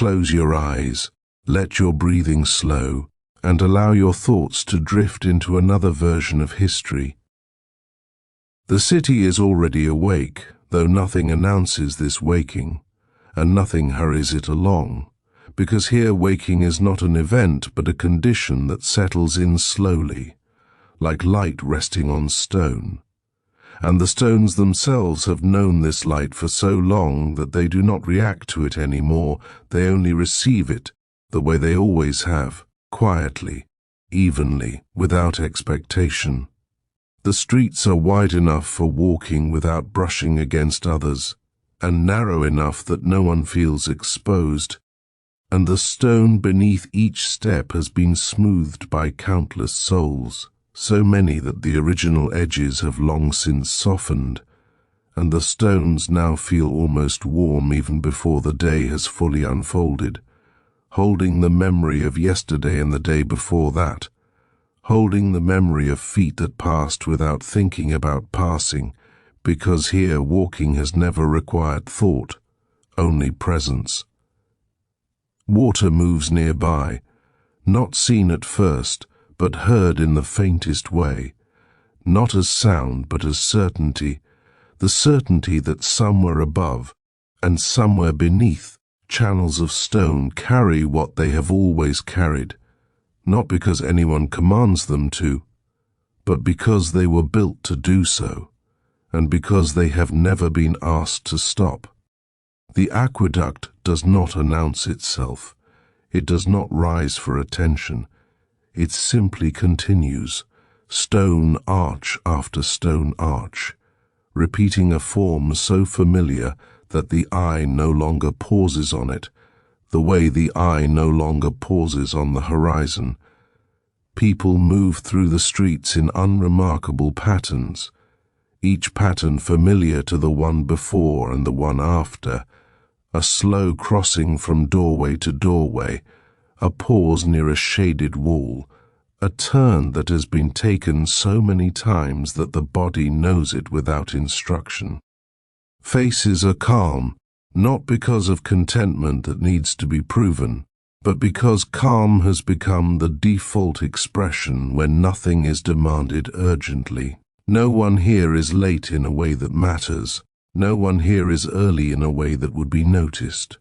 Close your eyes, let your breathing slow, and allow your thoughts to drift into another version of history. The city is already awake, though nothing announces this waking, and nothing hurries it along, because here waking is not an event but a condition that settles in slowly, like light resting on stone. And the stones themselves have known this light for so long that they do not react to it anymore, they only receive it, the way they always have, quietly, evenly, without expectation. The streets are wide enough for walking without brushing against others, and narrow enough that no one feels exposed, and the stone beneath each step has been smoothed by countless souls, so many that the original edges have long since softened, and the stones now feel almost warm even before the day has fully unfolded, holding the memory of yesterday and the day before that, holding the memory of feet that passed without thinking about passing, because here walking has never required thought, only presence. Water moves nearby, not seen at first, but heard in the faintest way, not as sound but as certainty, the certainty that somewhere above and somewhere beneath channels of stone carry what they have always carried, not because anyone commands them to, but because they were built to do so, and because they have never been asked to stop. The aqueduct does not announce itself, it does not rise for attention, it simply continues, stone arch after stone arch, repeating a form so familiar that the eye no longer pauses on it, the way the eye no longer pauses on the horizon. People move through the streets in unremarkable patterns, each pattern familiar to the one before and the one after, a slow crossing from doorway to doorway, a pause near a shaded wall, a turn that has been taken so many times that the body knows it without instruction. Faces are calm, not because of contentment that needs to be proven, but because calm has become the default expression when nothing is demanded urgently. No one here is late in a way that matters. No one here is early in a way that would be noticed.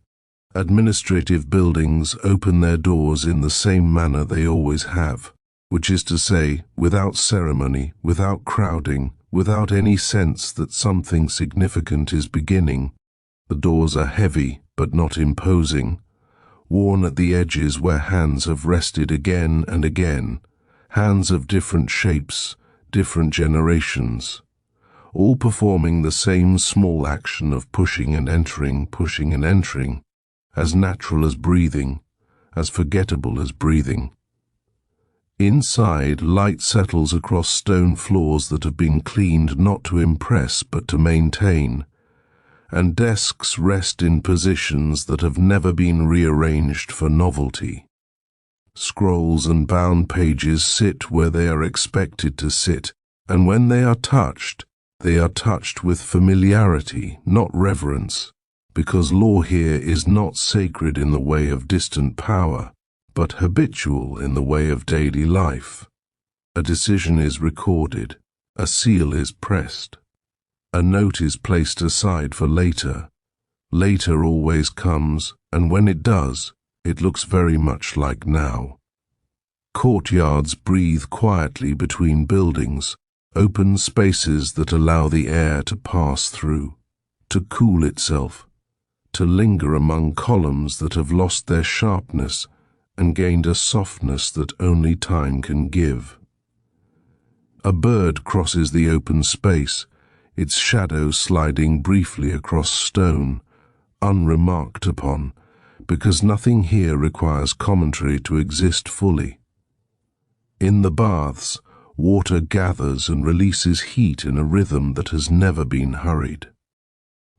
Administrative buildings open their doors in the same manner they always have, which is to say, without ceremony, without crowding, without any sense that something significant is beginning. The doors are heavy but not imposing, worn at the edges where hands have rested again and again, hands of different shapes, different generations, all performing the same small action of pushing and entering, as natural as breathing, as forgettable as breathing. Inside, light settles across stone floors that have been cleaned not to impress but to maintain, and desks rest in positions that have never been rearranged for novelty. Scrolls and bound pages sit where they are expected to sit, and when they are touched with familiarity, not reverence, because law here is not sacred in the way of distant power, but habitual in the way of daily life. A decision is recorded, a seal is pressed, a note is placed aside for later. Later always comes, and when it does, it looks very much like now. Courtyards breathe quietly between buildings, open spaces that allow the air to pass through, to cool itself, to linger among columns that have lost their sharpness and gained a softness that only time can give. A bird crosses the open space, its shadow sliding briefly across stone, unremarked upon, because nothing here requires commentary to exist fully. In the baths, water gathers and releases heat in a rhythm that has never been hurried.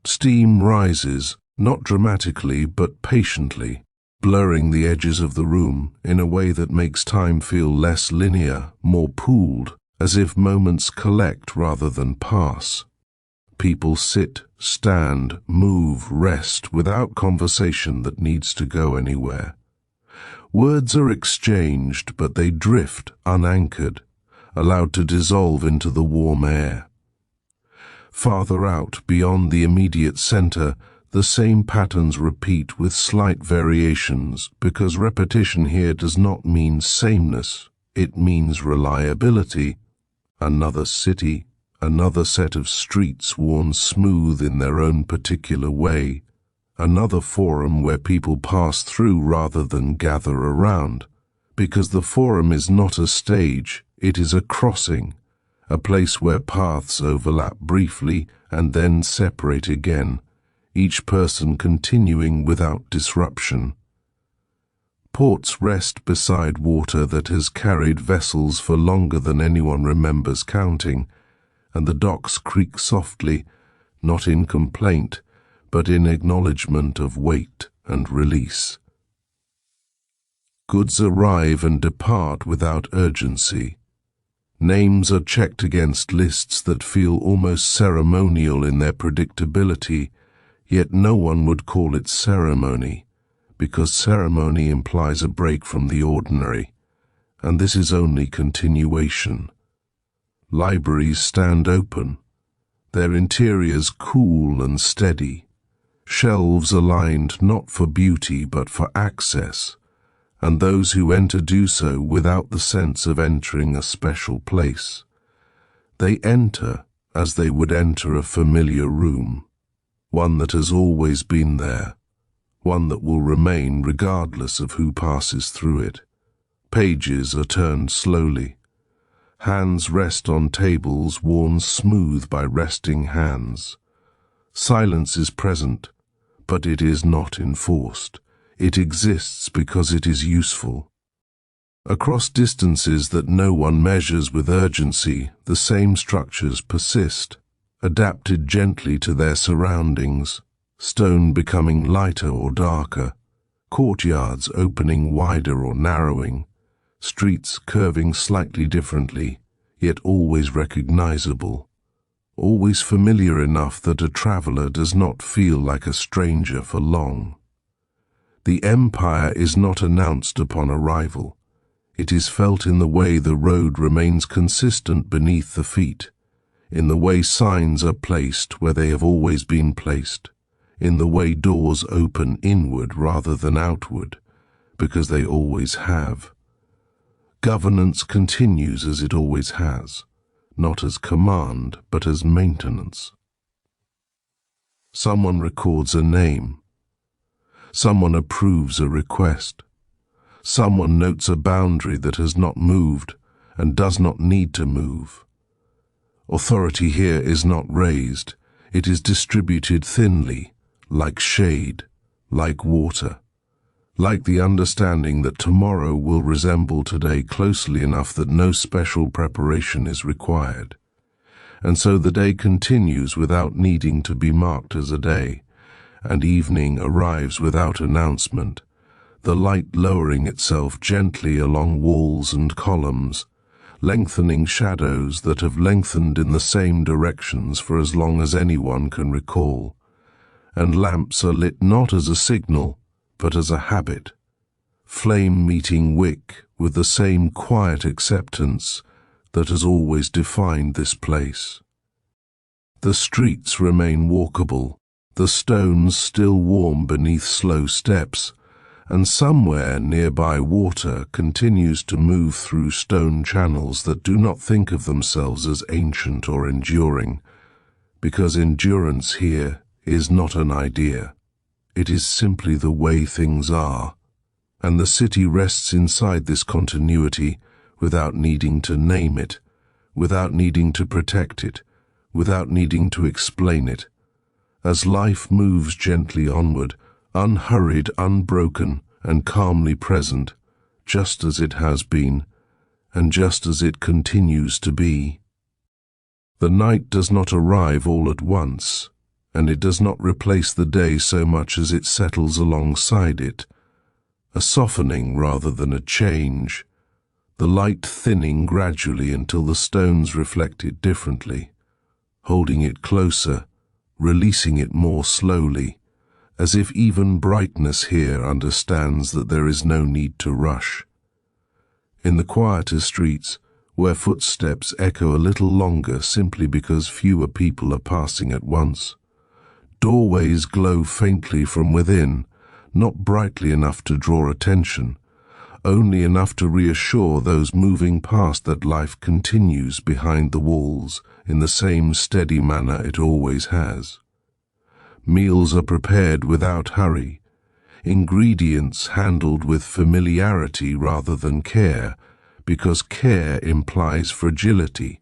Steam rises, not dramatically but patiently, blurring the edges of the room in a way that makes time feel less linear, more pooled, as if moments collect rather than pass. people sit, stand, move, rest without conversation that needs to go anywhere. Words are exchanged, but they drift unanchored, allowed to dissolve into the warm air. Farther out, beyond the immediate center, the same patterns repeat with slight variations, because repetition here does not mean sameness, it means reliability. Another city, another set of streets worn smooth in their own particular way, another forum where people pass through rather than gather around, because the forum is not a stage, it is a crossing, a place where paths overlap briefly and then separate again, each person continuing without disruption. Ports rest beside water that has carried vessels for longer than anyone remembers counting, and the docks creak softly, not in complaint, but in acknowledgement of weight and release. Goods arrive and depart without urgency. Names are checked against lists that feel almost ceremonial in their predictability, yet no one would call it ceremony, because ceremony implies a break from the ordinary, and this is only continuation. Libraries stand open, their interiors cool and steady, shelves aligned not for beauty but for access, and those who enter do so without the sense of entering a special place. They enter as they would enter a familiar room, one that has always been there, one that will remain regardless of who passes through it. Pages are turned slowly. Hands rest on tables worn smooth by resting hands. Silence is present, but it is not enforced. It exists because it is useful. Across distances that no one measures with urgency, the same structures persist, adapted gently to their surroundings, stone becoming lighter or darker, courtyards opening wider or narrowing, streets curving slightly differently, yet always recognizable, always familiar enough that a traveler does not feel like a stranger for long. The empire is not announced upon arrival. It is felt in the way the road remains consistent beneath the feet, in the way signs are placed where they have always been placed, in the way doors open inward rather than outward, because they always have. Governance continues as it always has, not as command, but as maintenance. Someone records a name. Someone approves a request. Someone notes a boundary that has not moved and does not need to move. Authority here is not raised, it is distributed thinly, like shade, like water, like the understanding that tomorrow will resemble today closely enough that no special preparation is required. And so the day continues without needing to be marked as a day, and evening arrives without announcement, the light lowering itself gently along walls and columns, lengthening shadows that have lengthened in the same directions for as long as anyone can recall, and lamps are lit not as a signal, but as a habit, flame meeting wick with the same quiet acceptance that has always defined this place. The streets remain walkable, the stones still warm beneath slow steps, and somewhere nearby water continues to move through stone channels that do not think of themselves as ancient or enduring, because endurance here is not an idea. It is simply the way things are, and the city rests inside this continuity without needing to name it, without needing to protect it, without needing to explain it. As life moves gently onward, unhurried, unbroken, and calmly present, just as it has been, and just as it continues to be. The night does not arrive all at once, and it does not replace the day so much as it settles alongside it, a softening rather than a change, the light thinning gradually until the stones reflect it differently, holding it closer, releasing it more slowly, as if even brightness here understands that there is no need to rush. In the quieter streets, where footsteps echo a little longer simply because fewer people are passing at once, doorways glow faintly from within, not brightly enough to draw attention, only enough to reassure those moving past that life continues behind the walls in the same steady manner it always has. Meals are prepared without hurry, ingredients handled with familiarity rather than care, because care implies fragility,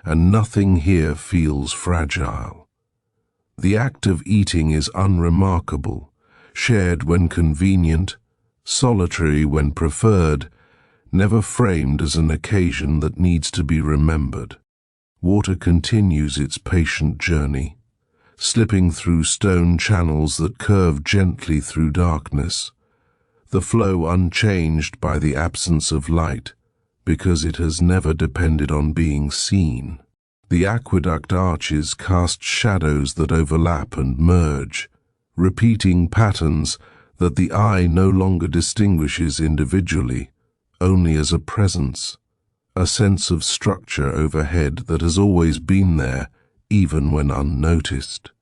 and nothing here feels fragile. The act of eating is unremarkable, shared when convenient, solitary when preferred, never framed as an occasion that needs to be remembered. Water continues its patient journey, slipping through stone channels that curve gently through darkness, the flow unchanged by the absence of light, because it has never depended on being seen. The aqueduct arches cast shadows that overlap and merge, repeating patterns that the eye no longer distinguishes individually, only as a presence, a sense of structure overhead that has always been there, even when unnoticed.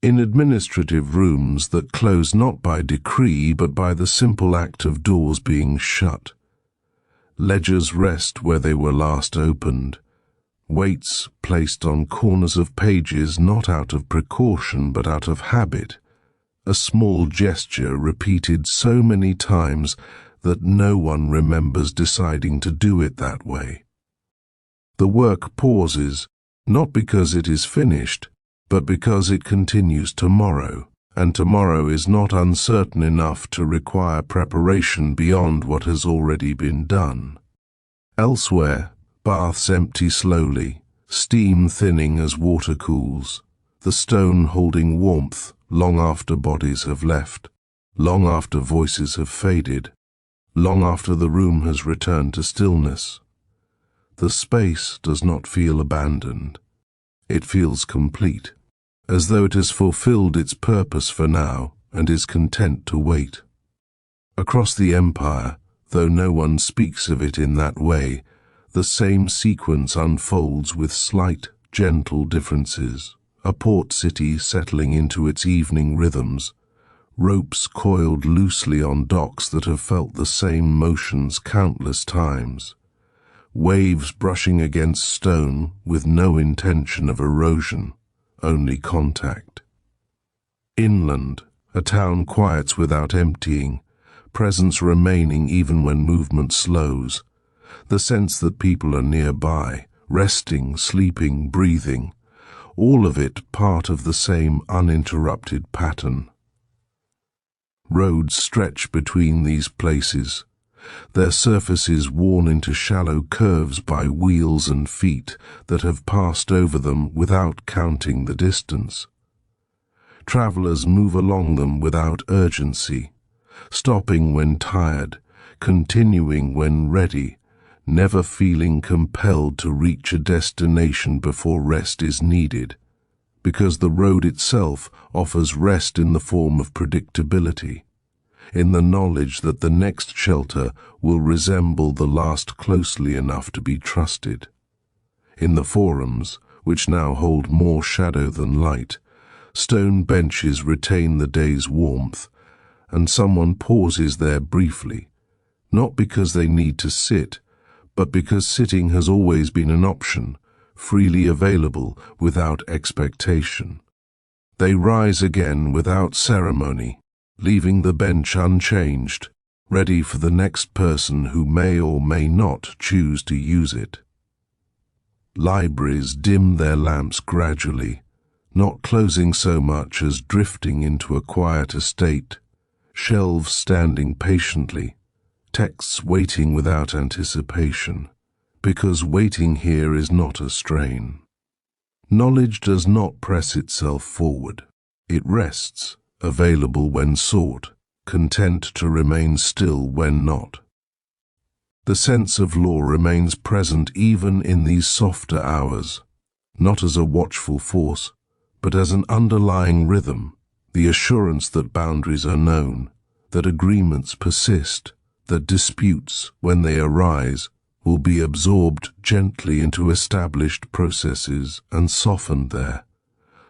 In administrative rooms that close not by decree but by the simple act of doors being shut, ledgers rest where they were last opened, weights placed on corners of pages not out of precaution but out of habit, a small gesture repeated so many times that no one remembers deciding to do it that way. The work pauses, not because it is finished, but because it continues tomorrow, and tomorrow is not uncertain enough to require preparation beyond what has already been done. Elsewhere, baths empty slowly, steam thinning as water cools, the stone holding warmth long after bodies have left, long after voices have faded, long after the room has returned to stillness. The space does not feel abandoned. It feels complete, as though it has fulfilled its purpose for now and is content to wait. Across the empire, though no one speaks of it in that way, the same sequence unfolds with slight, gentle differences. A port city settling into its evening rhythms, ropes coiled loosely on docks that have felt the same motions countless times, waves brushing against stone with no intention of erosion, only contact. Inland, a town quiets without emptying, presence remaining even when movement slows, the sense that people are nearby, resting, sleeping, breathing, all of it part of the same uninterrupted pattern. Roads stretch between these places, their surfaces worn into shallow curves by wheels and feet that have passed over them without counting the distance. Travelers move along them without urgency, stopping when tired, continuing when ready, never feeling compelled to reach a destination before rest is needed, because the road itself offers rest in the form of predictability, in the knowledge that the next shelter will resemble the last closely enough to be trusted. In the forums, which now hold more shadow than light, stone benches retain the day's warmth, and someone pauses there briefly, not because they need to sit, but because sitting has always been an option, freely available without expectation. They rise again without ceremony, leaving the bench unchanged, ready for the next person who may or may not choose to use it. Libraries dim their lamps gradually, not closing so much as drifting into a quieter state, shelves standing patiently, texts waiting without anticipation, because waiting here is not a strain. Knowledge does not press itself forward. It rests, available when sought, content to remain still when not. The sense of law remains present even in these softer hours, not as a watchful force, but as an underlying rhythm, the assurance that boundaries are known, that agreements persist, that disputes, when they arise, will be absorbed gently into established processes and softened there,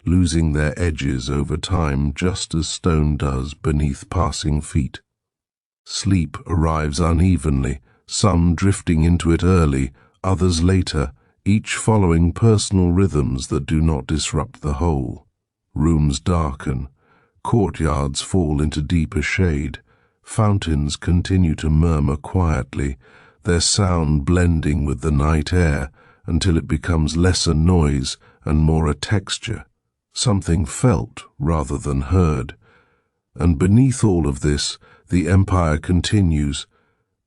losing their edges over time just as stone does beneath passing feet. Sleep arrives unevenly, some drifting into it early, others later, each following personal rhythms that do not disrupt the whole. Rooms darken, courtyards fall into deeper shade, fountains continue to murmur quietly, their sound blending with the night air until it becomes less a noise and more a texture, something felt rather than heard. And beneath all of this, the empire continues,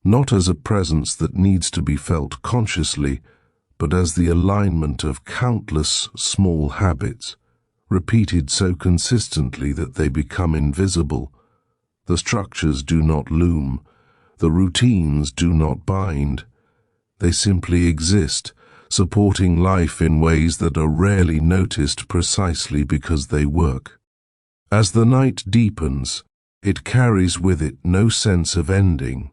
not as a presence that needs to be felt consciously, but as the alignment of countless small habits, repeated so consistently that they become invisible. The structures do not loom, the routines do not bind. They simply exist, supporting life in ways that are rarely noticed precisely because they work. As the night deepens, it carries with it no sense of ending,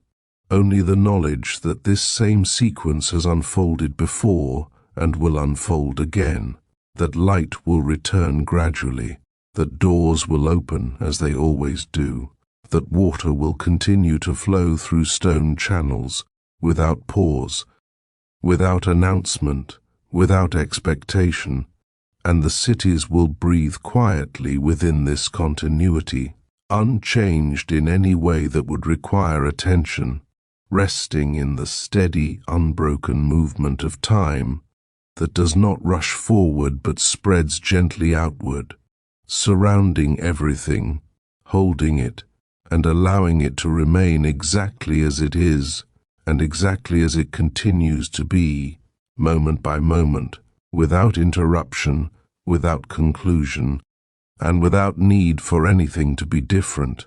only the knowledge that this same sequence has unfolded before and will unfold again, that light will return gradually, that doors will open as they always do, that water will continue to flow through stone channels, without pause, without announcement, without expectation, and the cities will breathe quietly within this continuity, unchanged in any way that would require attention, resting in the steady, unbroken movement of time that does not rush forward but spreads gently outward, surrounding everything, holding it, and allowing it to remain exactly as it is, and exactly as it continues to be, moment by moment, without interruption, without conclusion, and without need for anything to be different.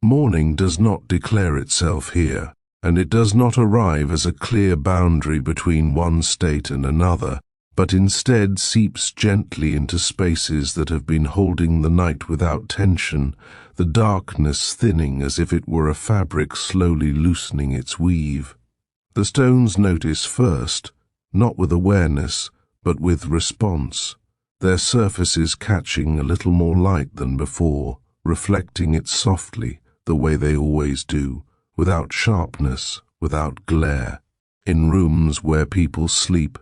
Morning does not declare itself here, and it does not arrive as a clear boundary between one state and another, but instead seeps gently into spaces that have been holding the night without tension, the darkness thinning as if it were a fabric slowly loosening its weave. The stones notice first, not with awareness, but with response, their surfaces catching a little more light than before, reflecting it softly, the way they always do, without sharpness, without glare. In rooms where people sleep,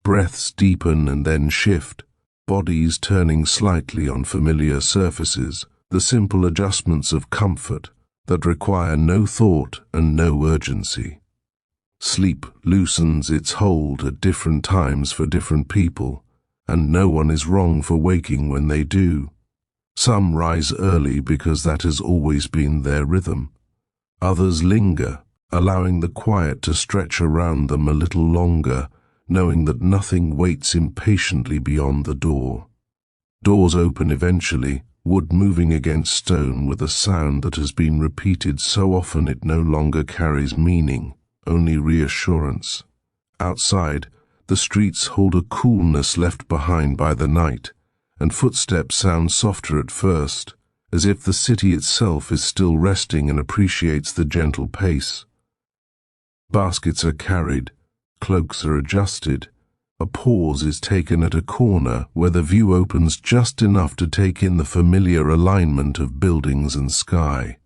breaths deepen and then shift, bodies turning slightly on familiar surfaces, the simple adjustments of comfort that require no thought and no urgency. Sleep loosens its hold at different times for different people, and no one is wrong for waking when they do. Some rise early because that has always been their rhythm. Others linger, allowing the quiet to stretch around them a little longer, knowing that nothing waits impatiently beyond the door. Doors open eventually, wood moving against stone with a sound that has been repeated so often it no longer carries meaning, only reassurance. Outside, the streets hold a coolness left behind by the night, and footsteps sound softer at first, as if the city itself is still resting and appreciates the gentle pace. Baskets are carried, cloaks are adjusted, a pause is taken at a corner where the view opens just enough to take in the familiar alignment of buildings and sky.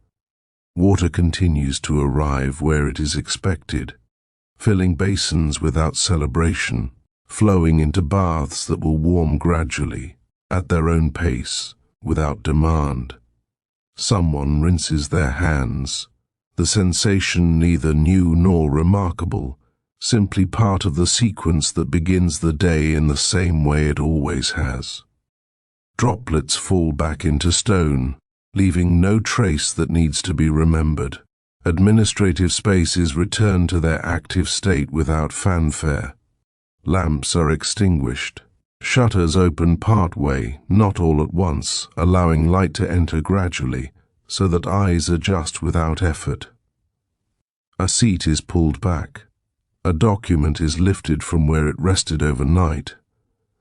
Water continues to arrive where it is expected, filling basins without celebration, flowing into baths that will warm gradually, at their own pace, without demand. Someone rinses their hands, the sensation neither new nor remarkable, simply part of the sequence that begins the day in the same way it always has. Droplets fall back into stone, leaving no trace that needs to be remembered. Administrative spaces return to their active state without fanfare. Lamps are extinguished. Shutters open part way, not all at once, allowing light to enter gradually, so that eyes adjust without effort. A seat is pulled back. A document is lifted from where it rested overnight.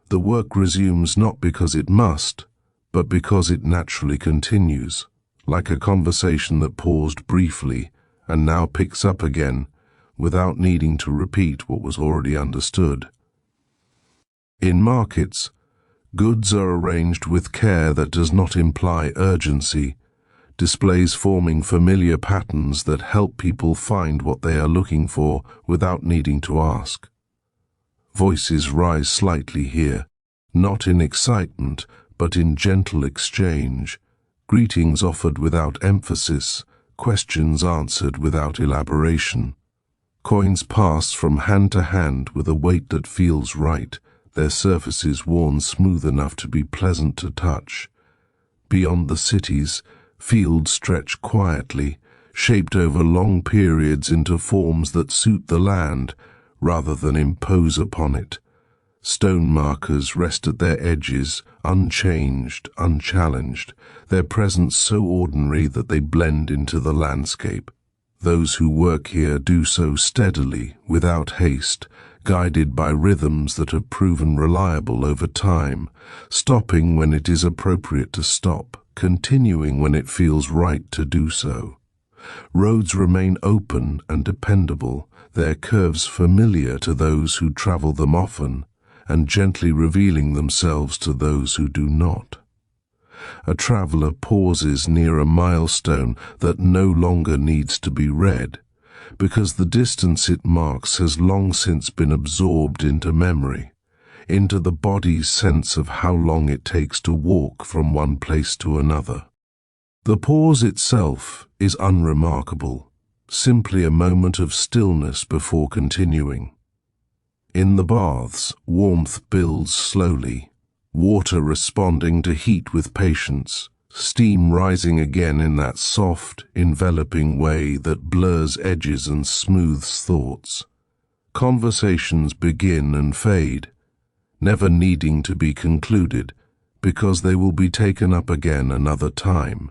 The work resumes not because it must, but because it naturally continues, like a conversation that paused briefly and now picks up again, without needing to repeat what was already understood. In markets, goods are arranged with care that does not imply urgency, displays forming familiar patterns that help people find what they are looking for without needing to ask. Voices rise slightly here, not in excitement, but in gentle exchange, greetings offered without emphasis, questions answered without elaboration. Coins pass from hand to hand with a weight that feels right, their surfaces worn smooth enough to be pleasant to touch. Beyond the cities, fields stretch quietly, shaped over long periods into forms that suit the land rather than impose upon it. Stone markers rest at their edges, unchanged, unchallenged, their presence so ordinary that they blend into the landscape. Those who work here do so steadily, without haste, guided by rhythms that have proven reliable over time, stopping when it is appropriate to stop, continuing when it feels right to do so. Roads remain open and dependable, their curves familiar to those who travel them often, and gently revealing themselves to those who do not. A traveler pauses near a milestone that no longer needs to be read, because the distance it marks has long since been absorbed into memory, into the body's sense of how long it takes to walk from one place to another. The pause itself is unremarkable, simply a moment of stillness before continuing. In the baths, warmth builds slowly, water responding to heat with patience, steam rising again in that soft, enveloping way that blurs edges and smooths thoughts. Conversations begin and fade, never needing to be concluded, because they will be taken up again another time,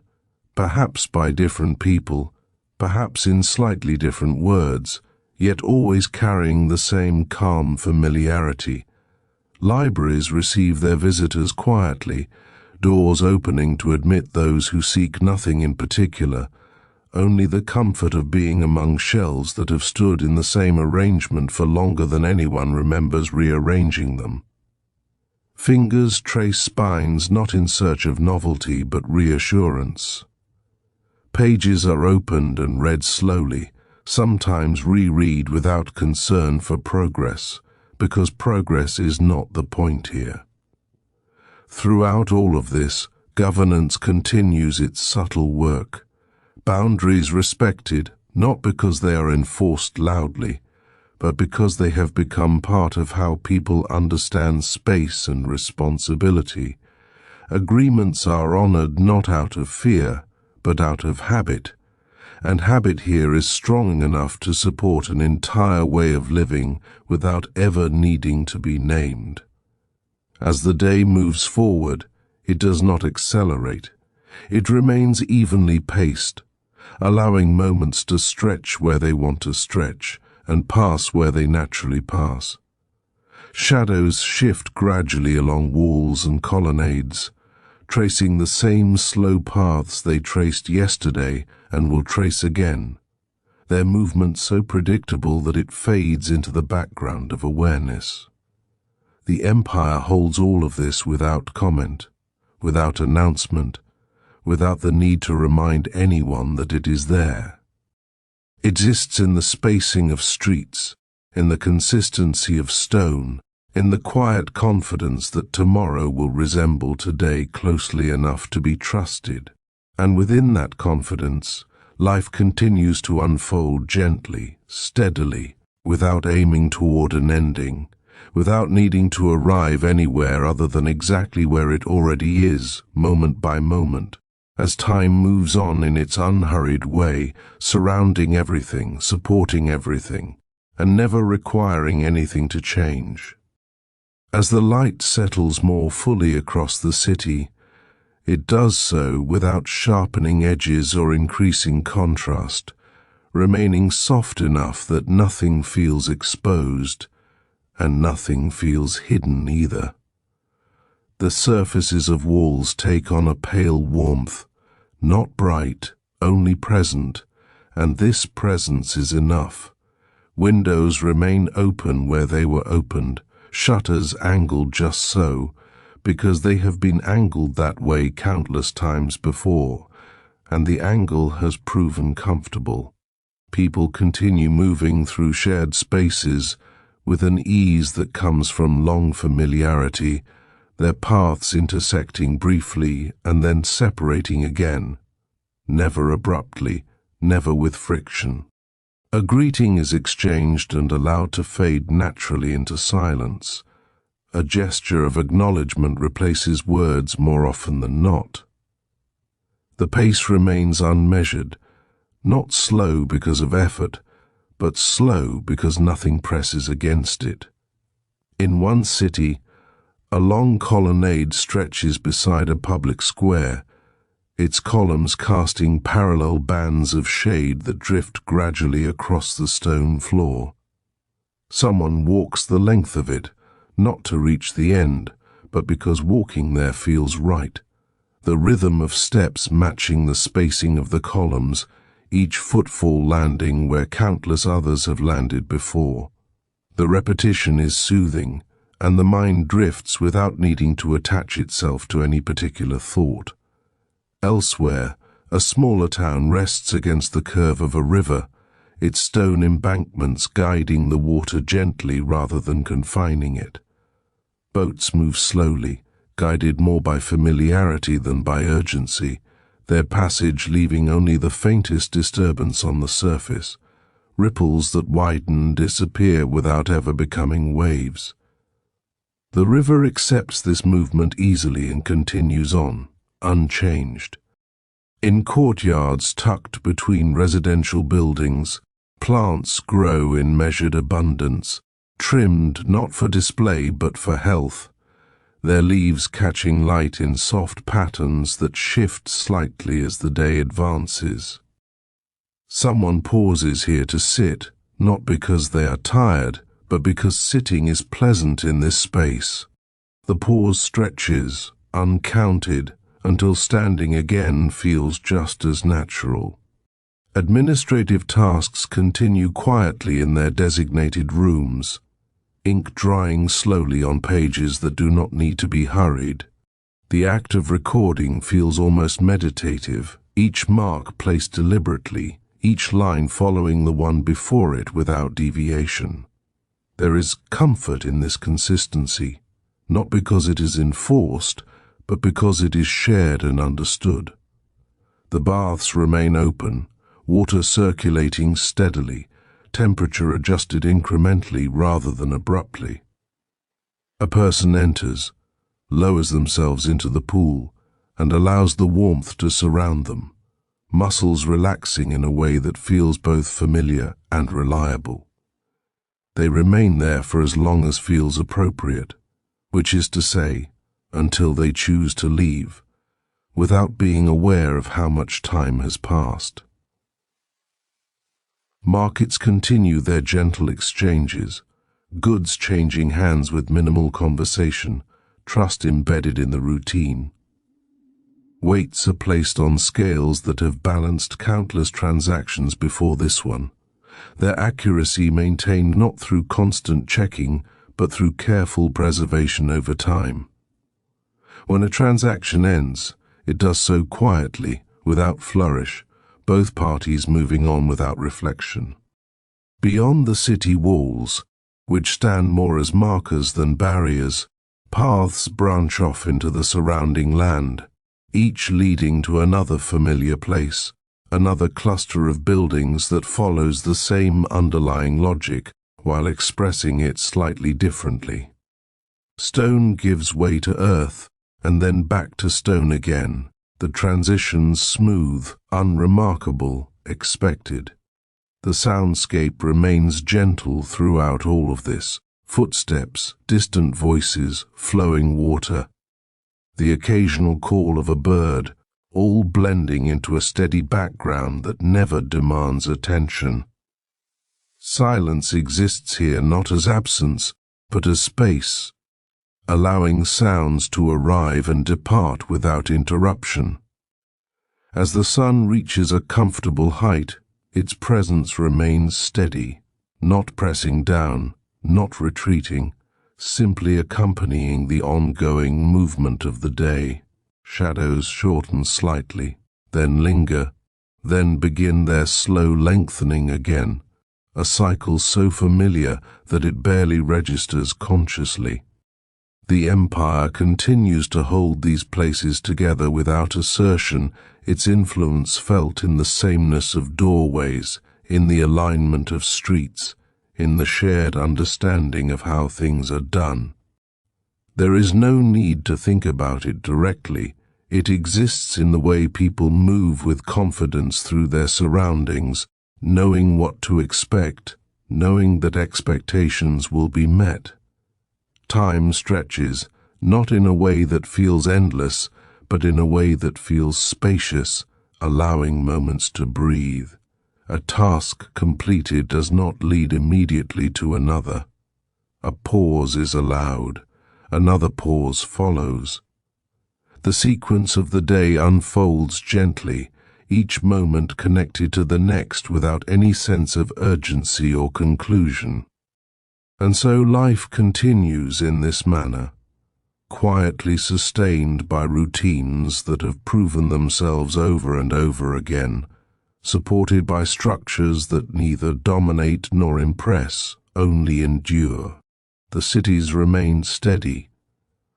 perhaps by different people, perhaps in slightly different words, yet always carrying the same calm familiarity. Libraries receive their visitors quietly, doors opening to admit those who seek nothing in particular, only the comfort of being among shelves that have stood in the same arrangement for longer than anyone remembers rearranging them. Fingers trace spines not in search of novelty but reassurance. Pages are opened and read slowly, sometimes reread without concern for progress, because progress is not the point here. Throughout all of this, governance continues its subtle work. Boundaries respected, not because they are enforced loudly, but because they have become part of how people understand space and responsibility. Agreements are honored not out of fear, but out of habit, and habit here is strong enough to support an entire way of living without ever needing to be named. As the day moves forward, it does not accelerate. It remains evenly paced, allowing moments to stretch where they want to stretch and pass where they naturally pass. Shadows shift gradually along walls and colonnades, tracing the same slow paths they traced yesterday and will trace again, their movement so predictable that it fades into the background of awareness. The Empire holds all of this without comment, without announcement, without the need to remind anyone that it is there. It exists in the spacing of streets, in the consistency of stone, in the quiet confidence that tomorrow will resemble today closely enough to be trusted. And within that confidence, life continues to unfold gently, steadily, without aiming toward an ending, without needing to arrive anywhere other than exactly where it already is, moment by moment, as time moves on in its unhurried way, surrounding everything, supporting everything, and never requiring anything to change. As the light settles more fully across the city, it does so without sharpening edges or increasing contrast, remaining soft enough that nothing feels exposed, and nothing feels hidden either. The surfaces of walls take on a pale warmth, not bright, only present, and this presence is enough. Windows remain open where they were opened, shutters angled just so, because they have been angled that way countless times before, and the angle has proven comfortable. People continue moving through shared spaces with an ease that comes from long familiarity, their paths intersecting briefly and then separating again, never abruptly, never with friction. A greeting is exchanged and allowed to fade naturally into silence. A gesture of acknowledgement replaces words more often than not. The pace remains unmeasured, not slow because of effort, but slow because nothing presses against it. In one city, a long colonnade stretches beside a public square, its columns casting parallel bands of shade that drift gradually across the stone floor. Someone walks the length of it, not to reach the end, but because walking there feels right. The rhythm of steps matching the spacing of the columns, each footfall landing where countless others have landed before. The repetition is soothing, and the mind drifts without needing to attach itself to any particular thought. Elsewhere, a smaller town rests against the curve of a river, its stone embankments guiding the water gently rather than confining it. Boats move slowly, guided more by familiarity than by urgency, their passage leaving only the faintest disturbance on the surface, ripples that widen and disappear without ever becoming waves. The river accepts this movement easily and continues on, unchanged. In courtyards tucked between residential buildings, plants grow in measured abundance, trimmed not for display but for health, their leaves catching light in soft patterns that shift slightly as the day advances. Someone pauses here to sit, not because they are tired, but because sitting is pleasant in this space. The pause stretches, uncounted, until standing again feels just as natural. Administrative tasks continue quietly in their designated rooms, ink drying slowly on pages that do not need to be hurried. The act of recording feels almost meditative, each mark placed deliberately, each line following the one before it without deviation. There is comfort in this consistency, not because it is enforced, but because it is shared and understood. The baths remain open, water circulating steadily, temperature adjusted incrementally rather than abruptly. A person enters, lowers themselves into the pool, and allows the warmth to surround them, muscles relaxing in a way that feels both familiar and reliable. They remain there for as long as feels appropriate, which is to say, until they choose to leave, without being aware of how much time has passed. Markets continue their gentle exchanges, goods changing hands with minimal conversation, trust embedded in the routine. Weights are placed on scales that have balanced countless transactions before this one, their accuracy maintained not through constant checking, but through careful preservation over time. When a transaction ends, it does so quietly, without flourish, both parties moving on without reflection. Beyond the city walls, which stand more as markers than barriers, paths branch off into the surrounding land, each leading to another familiar place, another cluster of buildings that follows the same underlying logic while expressing it slightly differently. Stone gives way to earth, and then back to stone again, the transitions smooth, unremarkable, expected. The soundscape remains gentle throughout all of this, footsteps, distant voices, flowing water, the occasional call of a bird, all blending into a steady background that never demands attention. Silence exists here not as absence, but as space, allowing sounds to arrive and depart without interruption. As the sun reaches a comfortable height, its presence remains steady, not pressing down, not retreating, simply accompanying the ongoing movement of the day. Shadows shorten slightly, then linger, then begin their slow lengthening again, a cycle so familiar that it barely registers consciously. The empire continues to hold these places together without assertion, its influence felt in the sameness of doorways, in the alignment of streets, in the shared understanding of how things are done. There is no need to think about it directly. It exists in the way people move with confidence through their surroundings, knowing what to expect, knowing that expectations will be met. Time stretches, not in a way that feels endless, but in a way that feels spacious, allowing moments to breathe. A task completed does not lead immediately to another. A pause is allowed, another pause follows. The sequence of the day unfolds gently, each moment connected to the next without any sense of urgency or conclusion. And so life continues in this manner, quietly sustained by routines that have proven themselves over and over again, supported by structures that neither dominate nor impress, only endure. The cities remain steady,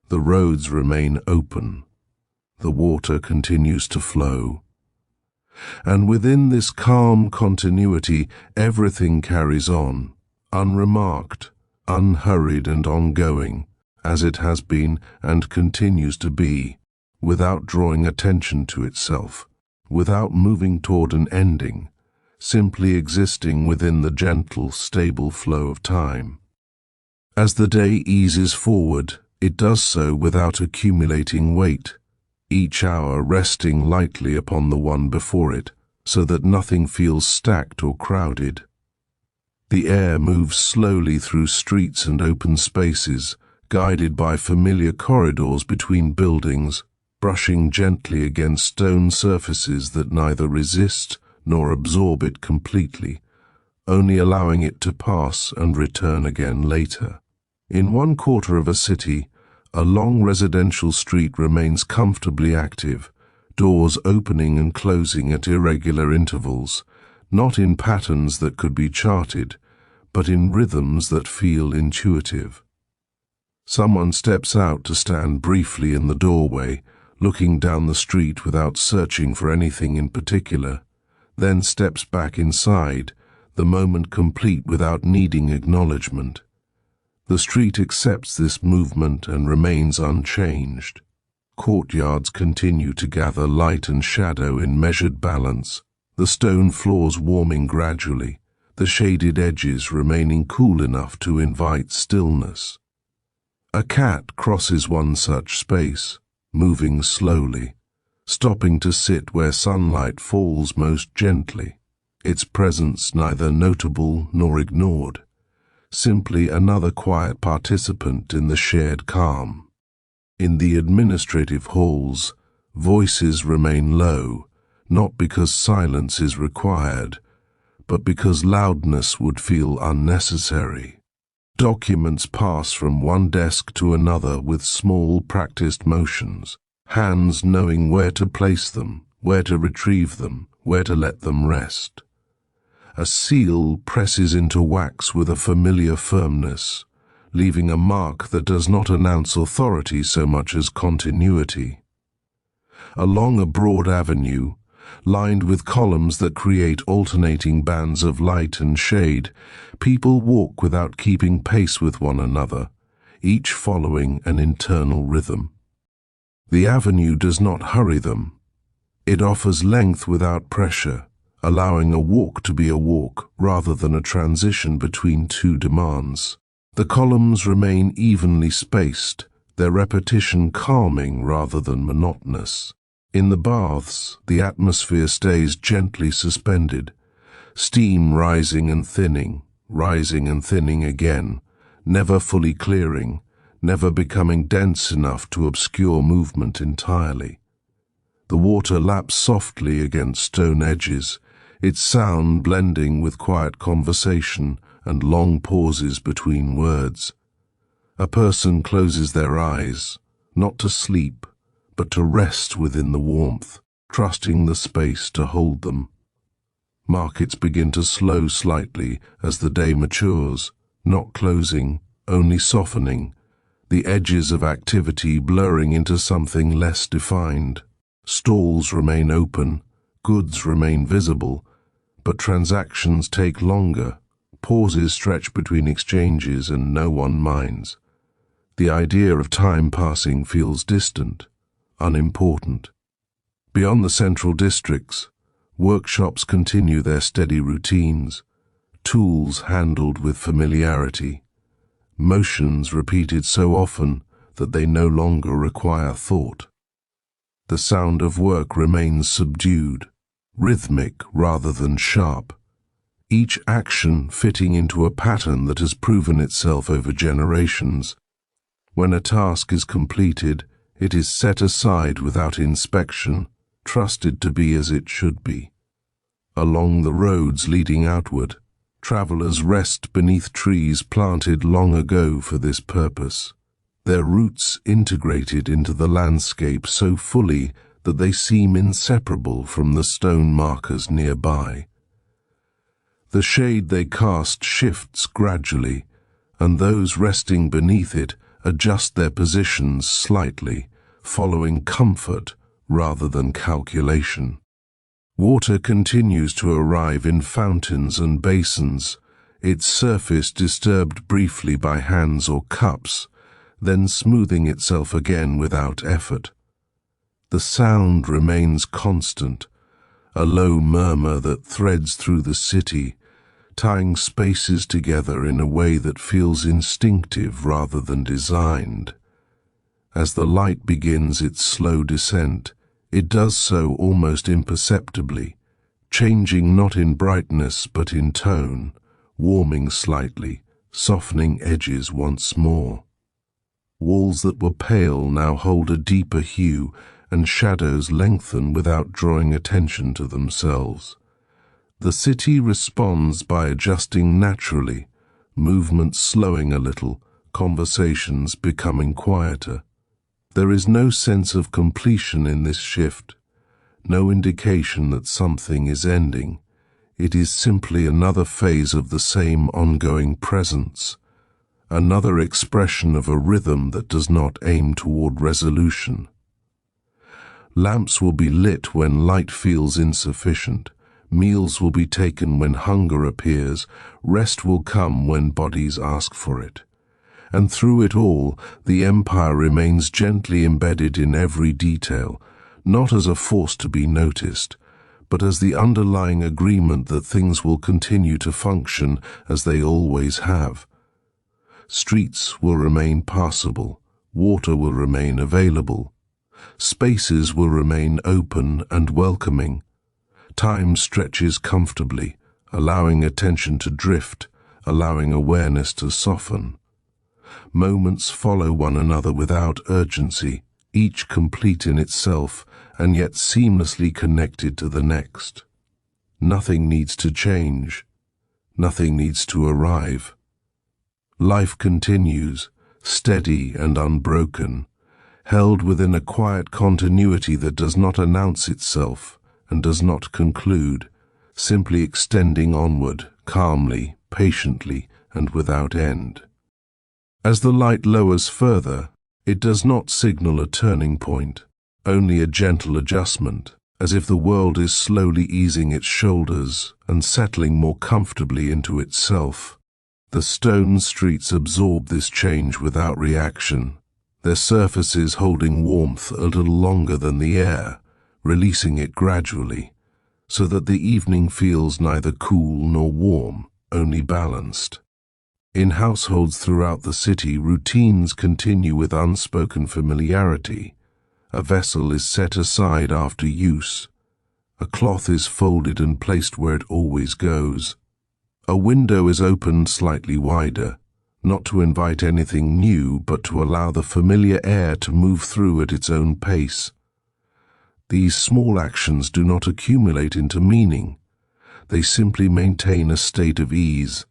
the roads remain open, the water continues to flow. And within this calm continuity, everything carries on, unremarked, unhurried and ongoing, as it has been and continues to be, without drawing attention to itself, without moving toward an ending, simply existing within the gentle, stable flow of time. As the day eases forward, it does so without accumulating weight, each hour resting lightly upon the one before it, so that nothing feels stacked or crowded. The air moves slowly through streets and open spaces, guided by familiar corridors between buildings, brushing gently against stone surfaces that neither resist nor absorb it completely, only allowing it to pass and return again later. In one quarter of a city, a long residential street remains comfortably active, doors opening and closing at irregular intervals, not in patterns that could be charted, but in rhythms that feel intuitive. Someone steps out to stand briefly in the doorway, looking down the street without searching for anything in particular, then steps back inside, the moment complete without needing acknowledgement. The street accepts this movement and remains unchanged. Courtyards continue to gather light and shadow in measured balance, the stone floors warming gradually, the shaded edges remaining cool enough to invite stillness. A cat crosses one such space, moving slowly, stopping to sit where sunlight falls most gently, its presence neither notable nor ignored, simply another quiet participant in the shared calm. In the administrative halls, voices remain low, not because silence is required, but because loudness would feel unnecessary. Documents pass from one desk to another with small, practiced motions, hands knowing where to place them, where to retrieve them, where to let them rest. A seal presses into wax with a familiar firmness, leaving a mark that does not announce authority so much as continuity. Along a broad avenue, lined with columns that create alternating bands of light and shade, people walk without keeping pace with one another, each following an internal rhythm. The avenue does not hurry them. It offers length without pressure, allowing a walk to be a walk rather than a transition between two demands. The columns remain evenly spaced, their repetition calming rather than monotonous. In the baths, the atmosphere stays gently suspended, steam rising and thinning again, never fully clearing, never becoming dense enough to obscure movement entirely. The water laps softly against stone edges, its sound blending with quiet conversation and long pauses between words. A person closes their eyes, not to sleep, but to rest within the warmth, trusting the space to hold them. Markets begin to slow slightly as the day matures, not closing, only softening, the edges of activity blurring into something less defined. Stalls remain open, goods remain visible, but transactions take longer, pauses stretch between exchanges and no one minds. The idea of time passing feels distant, unimportant. Beyond the central districts, workshops continue their steady routines, tools handled with familiarity, motions repeated so often that they no longer require thought. The sound of work remains subdued, rhythmic rather than sharp, each action fitting into a pattern that has proven itself over generations. When a task is completed, it is set aside without inspection, trusted to be as it should be. Along the roads leading outward, travelers rest beneath trees planted long ago for this purpose, their roots integrated into the landscape so fully that they seem inseparable from the stone markers nearby. The shade they cast shifts gradually, and those resting beneath it adjust their positions slightly, following comfort rather than calculation. Water continues to arrive in fountains and basins, its surface disturbed briefly by hands or cups, then smoothing itself again without effort. The sound remains constant, a low murmur that threads through the city, tying spaces together in a way that feels instinctive rather than designed. As the light begins its slow descent, it does so almost imperceptibly, changing not in brightness but in tone, warming slightly, softening edges once more. Walls that were pale now hold a deeper hue, and shadows lengthen without drawing attention to themselves. The city responds by adjusting naturally, movements slowing a little, conversations becoming quieter. There is no sense of completion in this shift, no indication that something is ending. It is simply another phase of the same ongoing presence, another expression of a rhythm that does not aim toward resolution. Lamps will be lit when light feels insufficient, meals will be taken when hunger appears, rest will come when bodies ask for it. And through it all, the empire remains gently embedded in every detail, not as a force to be noticed, but as the underlying agreement that things will continue to function as they always have. Streets will remain passable, water will remain available, spaces will remain open and welcoming. Time stretches comfortably, allowing attention to drift, allowing awareness to soften. Moments follow one another without urgency, each complete in itself and yet seamlessly connected to the next. Nothing needs to change. Nothing needs to arrive. Life continues, steady and unbroken, held within a quiet continuity that does not announce itself and does not conclude, simply extending onward, calmly, patiently, and without end. As the light lowers further, it does not signal a turning point, only a gentle adjustment, as if the world is slowly easing its shoulders and settling more comfortably into itself. The stone streets absorb this change without reaction, their surfaces holding warmth a little longer than the air, releasing it gradually, so that the evening feels neither cool nor warm, only balanced. In households throughout the city, routines continue with unspoken familiarity. A vessel is set aside after use. A cloth is folded and placed where it always goes. A window is opened slightly wider, not to invite anything new, but to allow the familiar air to move through at its own pace. These small actions do not accumulate into meaning. They simply maintain a state of ease.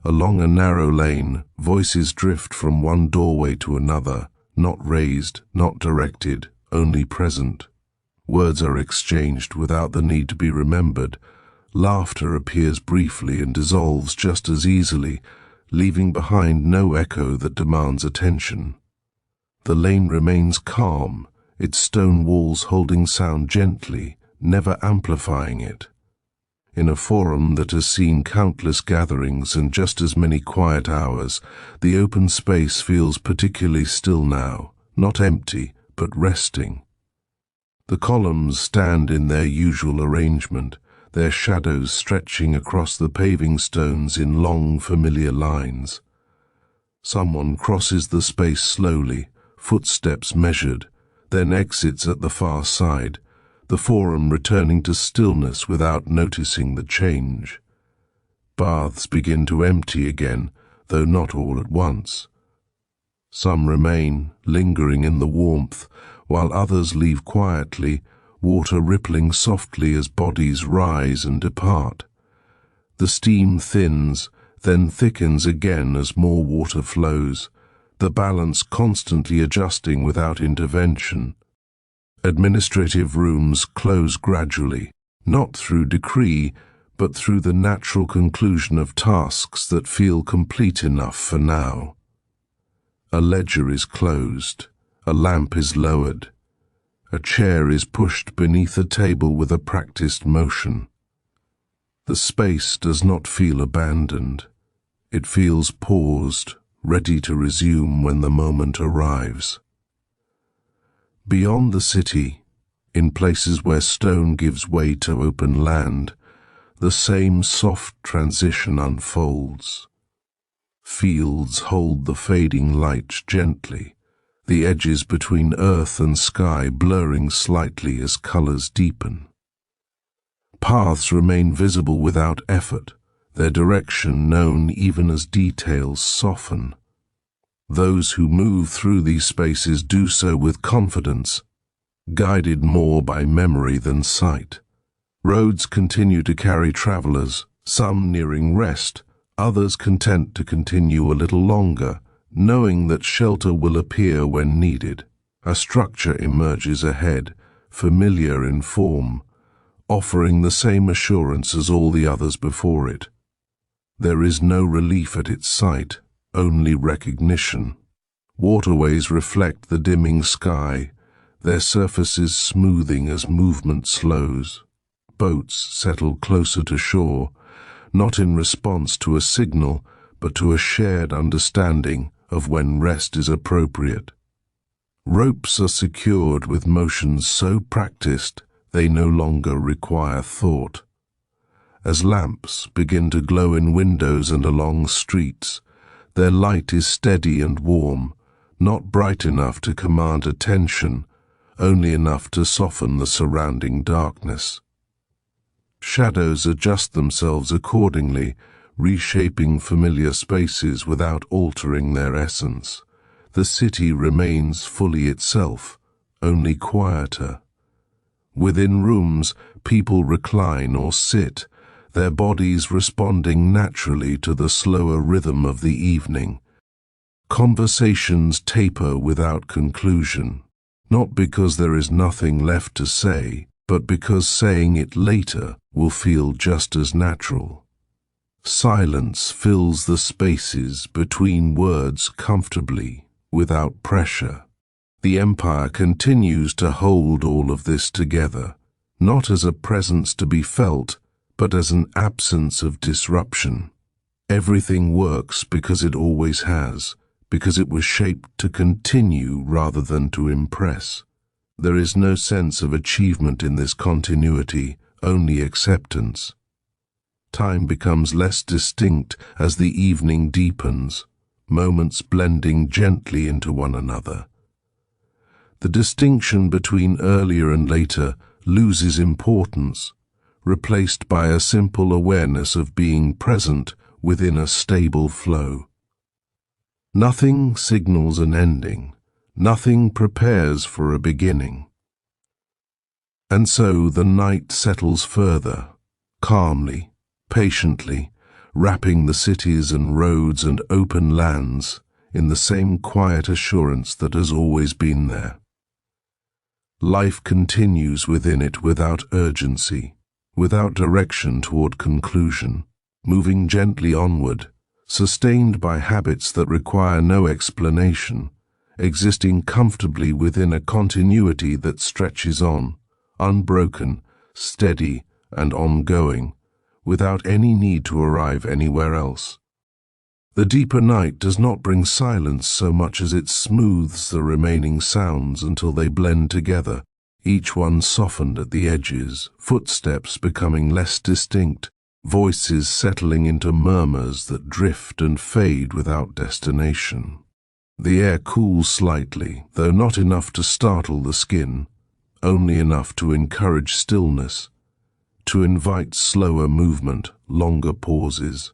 Along a narrow lane, voices drift from one doorway to another, not raised, not directed, only present. Words are exchanged without the need to be remembered. Laughter appears briefly and dissolves just as easily, leaving behind no echo that demands attention. The lane remains calm, its stone walls holding sound gently, never amplifying it. In a forum that has seen countless gatherings and just as many quiet hours, the open space feels particularly still now, not empty, but resting. The columns stand in their usual arrangement, their shadows stretching across the paving stones in long, familiar lines. Someone crosses the space slowly, footsteps measured, then exits at the far side, the forum returning to stillness without noticing the change. Paths begin to empty again, though not all at once. Some remain, lingering in the warmth, while others leave quietly, water rippling softly as bodies rise and depart. The steam thins, then thickens again as more water flows, the balance constantly adjusting without intervention. Administrative rooms close gradually, not through decree, but through the natural conclusion of tasks that feel complete enough for now. A ledger is closed, a lamp is lowered, a chair is pushed beneath a table with a practiced motion. The space does not feel abandoned. It feels paused, ready to resume when the moment arrives. Beyond the city, in places where stone gives way to open land, the same soft transition unfolds. Fields hold the fading light gently, the edges between earth and sky blurring slightly as colors deepen. Paths remain visible without effort, their direction known even as details soften. Those who move through these spaces do so with confidence, guided more by memory than sight. Roads continue to carry travelers, some nearing rest, others content to continue a little longer, knowing that shelter will appear when needed. A structure emerges ahead, familiar in form, offering the same assurance as all the others before it. There is no relief at its sight, only recognition. Waterways reflect the dimming sky, their surfaces smoothing as movement slows. Boats settle closer to shore, not in response to a signal, but to a shared understanding of when rest is appropriate. Ropes are secured with motions so practiced they no longer require thought. As lamps begin to glow in windows and along streets, their light is steady and warm, not bright enough to command attention, only enough to soften the surrounding darkness. Shadows adjust themselves accordingly, reshaping familiar spaces without altering their essence. The city remains fully itself, only quieter. Within rooms, people recline or sit, their bodies responding naturally to the slower rhythm of the evening. Conversations taper without conclusion, not because there is nothing left to say, but because saying it later will feel just as natural. Silence fills the spaces between words comfortably, without pressure. The empire continues to hold all of this together, not as a presence to be felt, but as an absence of disruption. Everything works because it always has, because it was shaped to continue rather than to impress. There is no sense of achievement in this continuity, only acceptance. Time becomes less distinct as the evening deepens, moments blending gently into one another. The distinction between earlier and later loses importance, replaced by a simple awareness of being present within a stable flow. Nothing signals an ending. Nothing prepares for a beginning. And so the night settles further, calmly, patiently, wrapping the cities and roads and open lands in the same quiet assurance that has always been there. Life continues within it without urgency, without direction toward conclusion, moving gently onward, sustained by habits that require no explanation, existing comfortably within a continuity that stretches on, unbroken, steady, and ongoing, without any need to arrive anywhere else. The deeper night does not bring silence so much as it smooths the remaining sounds until they blend together, each one softened at the edges, footsteps becoming less distinct, voices settling into murmurs that drift and fade without destination. The air cools slightly, though not enough to startle the skin, only enough to encourage stillness, to invite slower movement, longer pauses.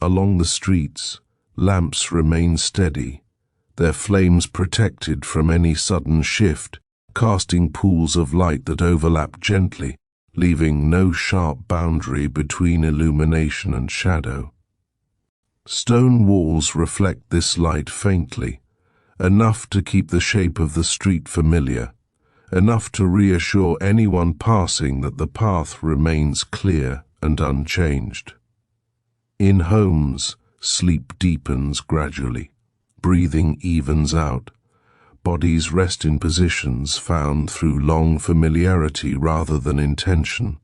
Along the streets, lamps remain steady, their flames protected from any sudden shift, casting pools of light that overlap gently, leaving no sharp boundary between illumination and shadow. Stone walls reflect this light faintly, enough to keep the shape of the street familiar, enough to reassure anyone passing that the path remains clear and unchanged. In homes, sleep deepens gradually, breathing evens out, bodies rest in positions found through long familiarity rather than intention.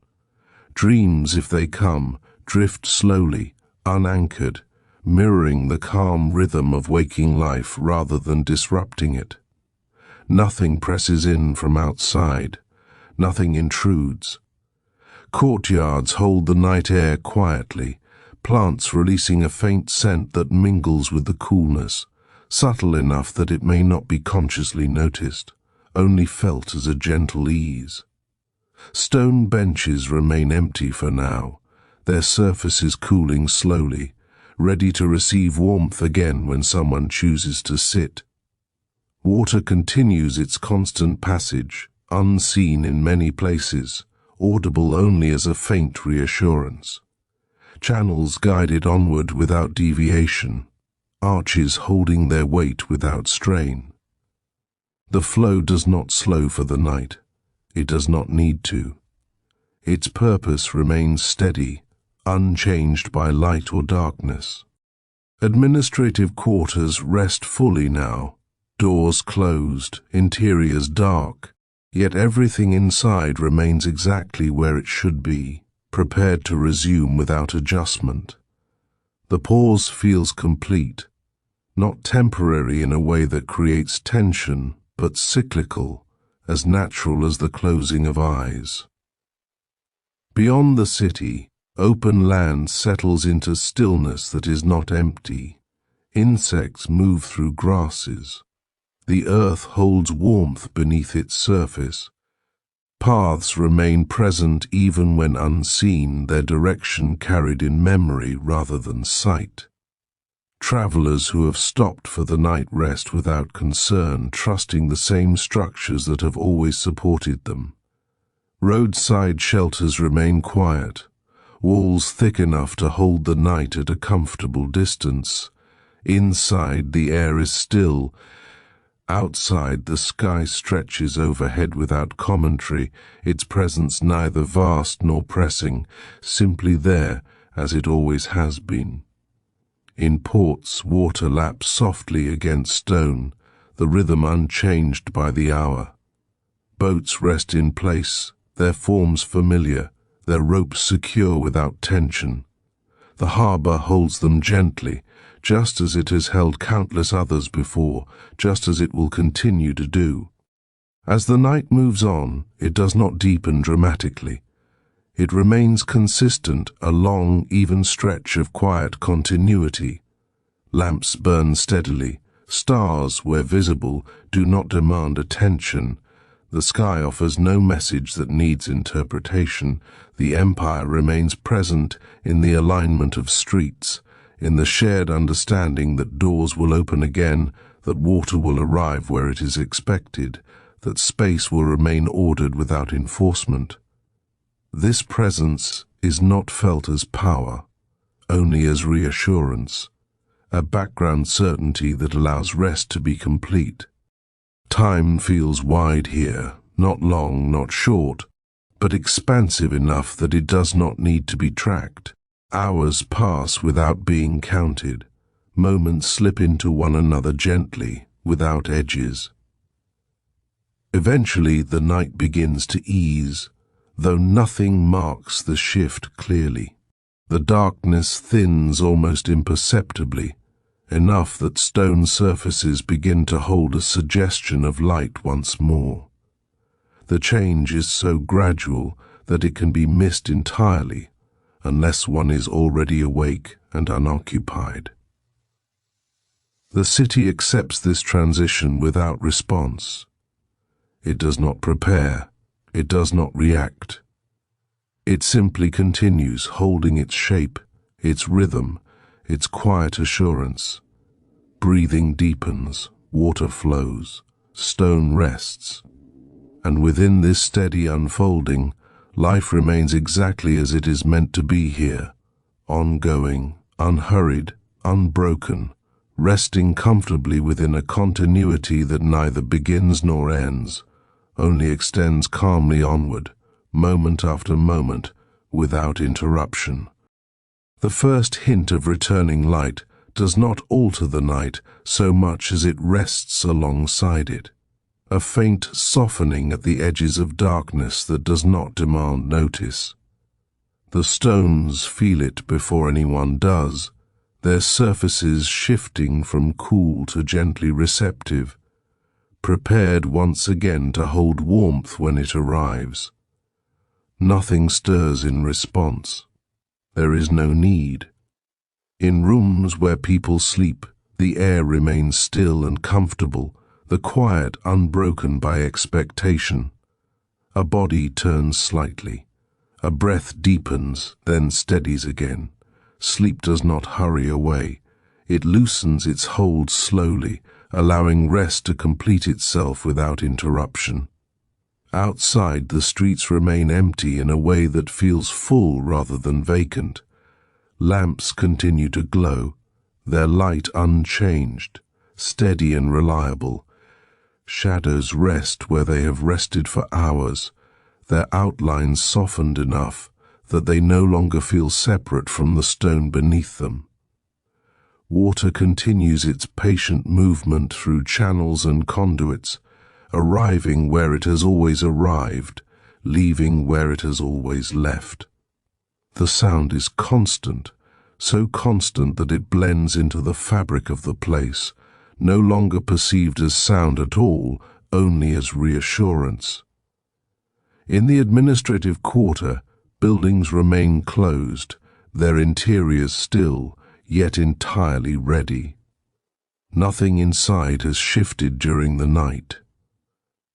Dreams, if they come, drift slowly, unanchored, mirroring the calm rhythm of waking life rather than disrupting it. Nothing presses in from outside, nothing intrudes. Courtyards hold the night air quietly, plants releasing a faint scent that mingles with the coolness, subtle enough that it may not be consciously noticed, only felt as a gentle ease. Stone benches remain empty for now, their surfaces cooling slowly, ready to receive warmth again when someone chooses to sit. Water continues its constant passage, unseen in many places, audible only as a faint reassurance. Channels guided onward without deviation, arches holding their weight without strain. The flow does not slow for the night. It does not need to. Its purpose remains steady, unchanged by light or darkness. Administrative quarters rest fully now, doors closed, interiors dark, yet everything inside remains exactly where it should be, prepared to resume without adjustment. The pause feels complete, not temporary in a way that creates tension, but cyclical, as natural as the closing of eyes. Beyond the city, open land settles into stillness that is not empty. Insects move through grasses. The earth holds warmth beneath its surface. Paths remain present even when unseen, their direction carried in memory rather than sight. Travelers who have stopped for the night rest without concern, trusting the same structures that have always supported them. Roadside shelters remain quiet, walls thick enough to hold the night at a comfortable distance. Inside, the air is still. Outside, the sky stretches overhead without commentary, its presence neither vast nor pressing, simply there as it always has been. In ports, water laps softly against stone, the rhythm unchanged by the hour. Boats rest in place, their forms familiar, their ropes secure without tension. The harbour holds them gently, just as it has held countless others before, just as it will continue to do. As the night moves on, it does not deepen dramatically. It remains consistent, a long, even stretch of quiet continuity. Lamps burn steadily. Stars, where visible, do not demand attention. The sky offers no message that needs interpretation. The empire remains present in the alignment of streets, in the shared understanding that doors will open again, that water will arrive where it is expected, that space will remain ordered without enforcement. This presence is not felt as power, only as reassurance, a background certainty that allows rest to be complete. Time feels wide here, not long, not short, but expansive enough that it does not need to be tracked. Hours pass without being counted. Moments slip into one another gently, without edges. Eventually, the night begins to ease, though nothing marks the shift clearly. The darkness thins almost imperceptibly, enough that stone surfaces begin to hold a suggestion of light once more. The change is so gradual that it can be missed entirely, unless one is already awake and unoccupied. The city accepts this transition without response. It does not prepare, it does not react. It simply continues, holding its shape, its rhythm, its quiet assurance. Breathing deepens, water flows, stone rests, and within this steady unfolding, life remains exactly as it is meant to be here, ongoing, unhurried, unbroken, resting comfortably within a continuity that neither begins nor ends, only extends calmly onward, moment after moment, without interruption. The first hint of returning light does not alter the night so much as it rests alongside it, a faint softening at the edges of darkness that does not demand notice. The stones feel it before anyone does, their surfaces shifting from cool to gently receptive, prepared once again to hold warmth when it arrives. Nothing stirs in response. There is no need. In rooms where people sleep, the air remains still and comfortable, the quiet unbroken by expectation. A body turns slightly. A breath deepens, then steadies again. Sleep does not hurry away. It loosens its hold slowly, allowing rest to complete itself without interruption. Outside, the streets remain empty in a way that feels full rather than vacant. Lamps continue to glow, their light unchanged, steady and reliable. Shadows rest where they have rested for hours, their outlines softened enough that they no longer feel separate from the stone beneath them. Water continues its patient movement through channels and conduits, arriving where it has always arrived, leaving where it has always left. The sound is constant, so constant that it blends into the fabric of the place, no longer perceived as sound at all, only as reassurance. In the administrative quarter, buildings remain closed, their interiors still, yet entirely ready. Nothing inside has shifted during the night.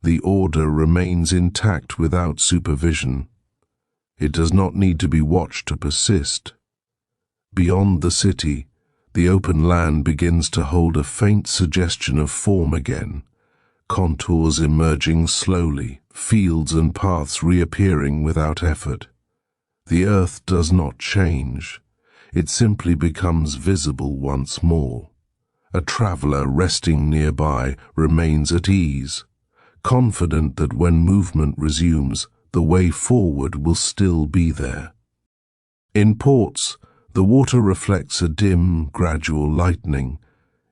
The order remains intact without supervision. It does not need to be watched to persist. Beyond the city, the open land begins to hold a faint suggestion of form again, contours emerging slowly, fields and paths reappearing without effort. The earth does not change. It simply becomes visible once more. A traveler resting nearby remains at ease, confident that when movement resumes, the way forward will still be there. In ports, the water reflects a dim, gradual lightening,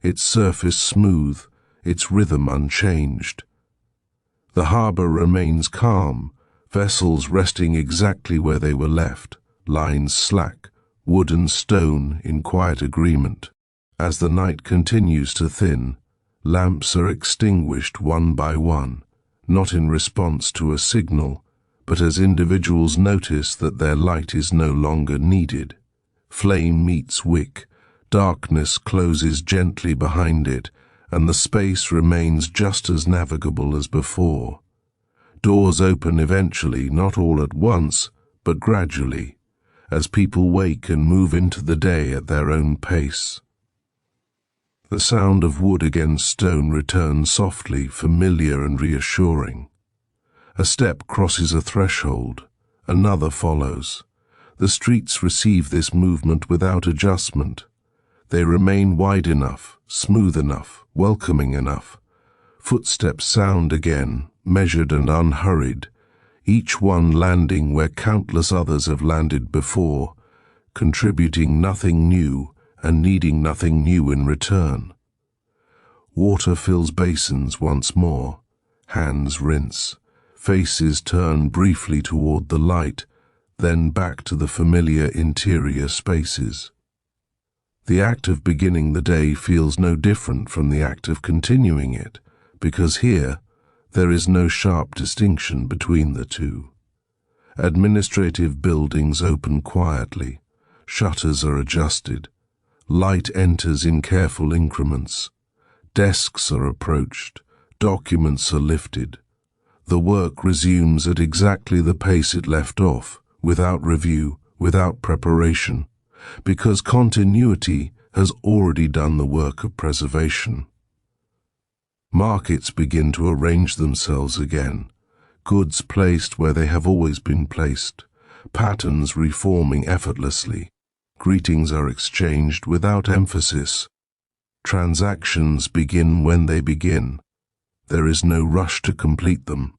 its surface smooth, its rhythm unchanged. The harbour remains calm, vessels resting exactly where they were left, lines slack, wood and stone in quiet agreement. As the night continues to thin, lamps are extinguished one by one, not in response to a signal, but as individuals notice that their light is no longer needed. Flame meets wick, darkness closes gently behind it, and the space remains just as navigable as before. Doors open eventually, not all at once, but gradually, as people wake and move into the day at their own pace. The sound of wood against stone returns softly, familiar and reassuring. A step crosses a threshold, another follows. The streets receive this movement without adjustment. They remain wide enough, smooth enough, welcoming enough. Footsteps sound again, measured and unhurried, each one landing where countless others have landed before, contributing nothing new and needing nothing new in return. Water fills basins once more, hands rinse, faces turn briefly toward the light, then back to the familiar interior spaces. The act of beginning the day feels no different from the act of continuing it, because here, there is no sharp distinction between the two. Administrative buildings open quietly, shutters are adjusted, light enters in careful increments, desks are approached, documents are lifted. The work resumes at exactly the pace it left off, without review, without preparation, because continuity has already done the work of preservation. Markets begin to arrange themselves again, goods placed where they have always been placed, patterns reforming effortlessly, greetings are exchanged without emphasis. Transactions begin when they begin. There is no rush to complete them.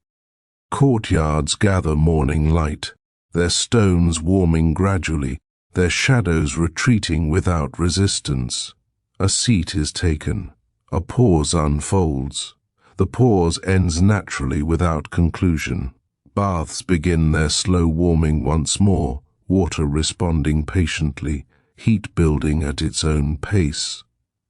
Courtyards gather morning light, their stones warming gradually, their shadows retreating without resistance. A seat is taken. A pause unfolds. The pause ends naturally without conclusion. Baths begin their slow warming once more, water responding patiently, heat building at its own pace.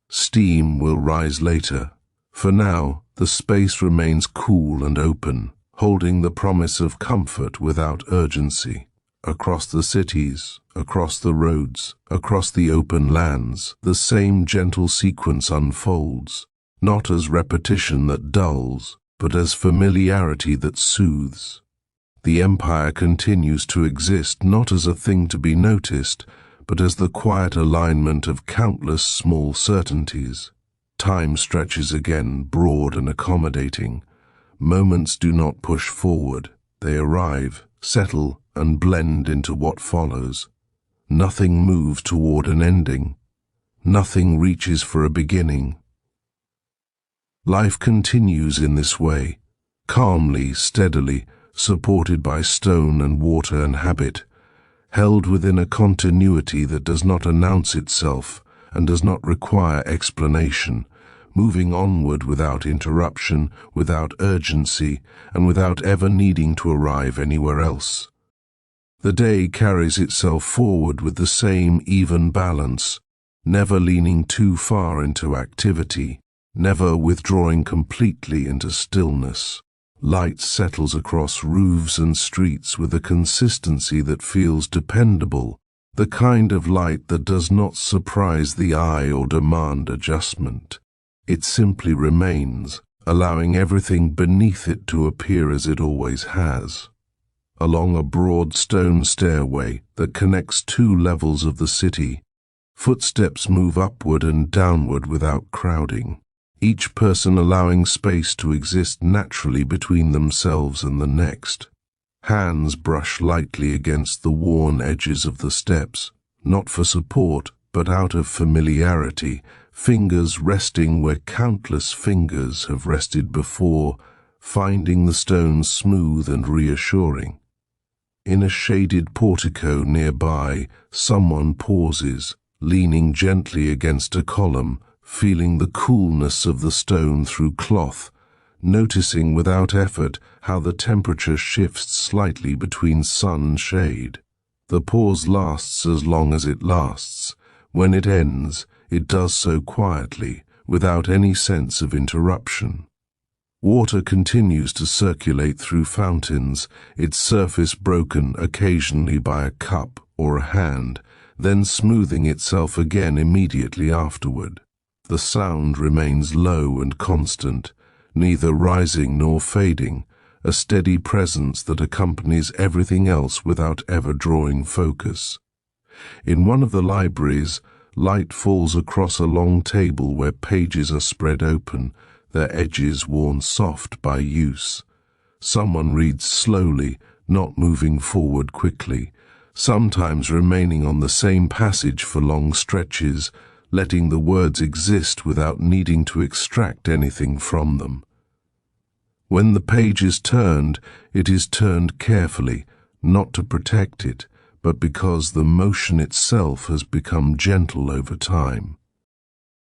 Steam will rise later. For now, the space remains cool and open, holding the promise of comfort without urgency. Across the cities, across the roads, across the open lands, the same gentle sequence unfolds, not as repetition that dulls, but as familiarity that soothes. The empire continues to exist not as a thing to be noticed, but as the quiet alignment of countless small certainties. Time stretches again, broad and accommodating. Moments do not push forward, they arrive, settle, and blend into what follows. Nothing moves toward an ending. Nothing reaches for a beginning. Life continues in this way, calmly, steadily, supported by stone and water and habit, held within a continuity that does not announce itself and does not require explanation, moving onward without interruption, without urgency, and without ever needing to arrive anywhere else. The day carries itself forward with the same even balance, never leaning too far into activity, never withdrawing completely into stillness. Light settles across roofs and streets with a consistency that feels dependable, the kind of light that does not surprise the eye or demand adjustment. It simply remains, allowing everything beneath it to appear as it always has. Along a broad stone stairway that connects two levels of the city, footsteps move upward and downward without crowding, each person allowing space to exist naturally between themselves and the next. Hands brush lightly against the worn edges of the steps, not for support, but out of familiarity, fingers resting where countless fingers have rested before, finding the stones smooth and reassuring. In a shaded portico nearby, someone pauses, leaning gently against a column, feeling the coolness of the stone through cloth, noticing without effort how the temperature shifts slightly between sun and shade. The pause lasts as long as it lasts. When it ends, it does so quietly, without any sense of interruption. Water continues to circulate through fountains, its surface broken occasionally by a cup or a hand, then smoothing itself again immediately afterward. The sound remains low and constant, neither rising nor fading, a steady presence that accompanies everything else without ever drawing focus. In one of the libraries, light falls across a long table where pages are spread open, their edges worn soft by use. Someone reads slowly, not moving forward quickly, sometimes remaining on the same passage for long stretches, letting the words exist without needing to extract anything from them. When the page is turned, it is turned carefully, not to protect it, but because the motion itself has become gentle over time.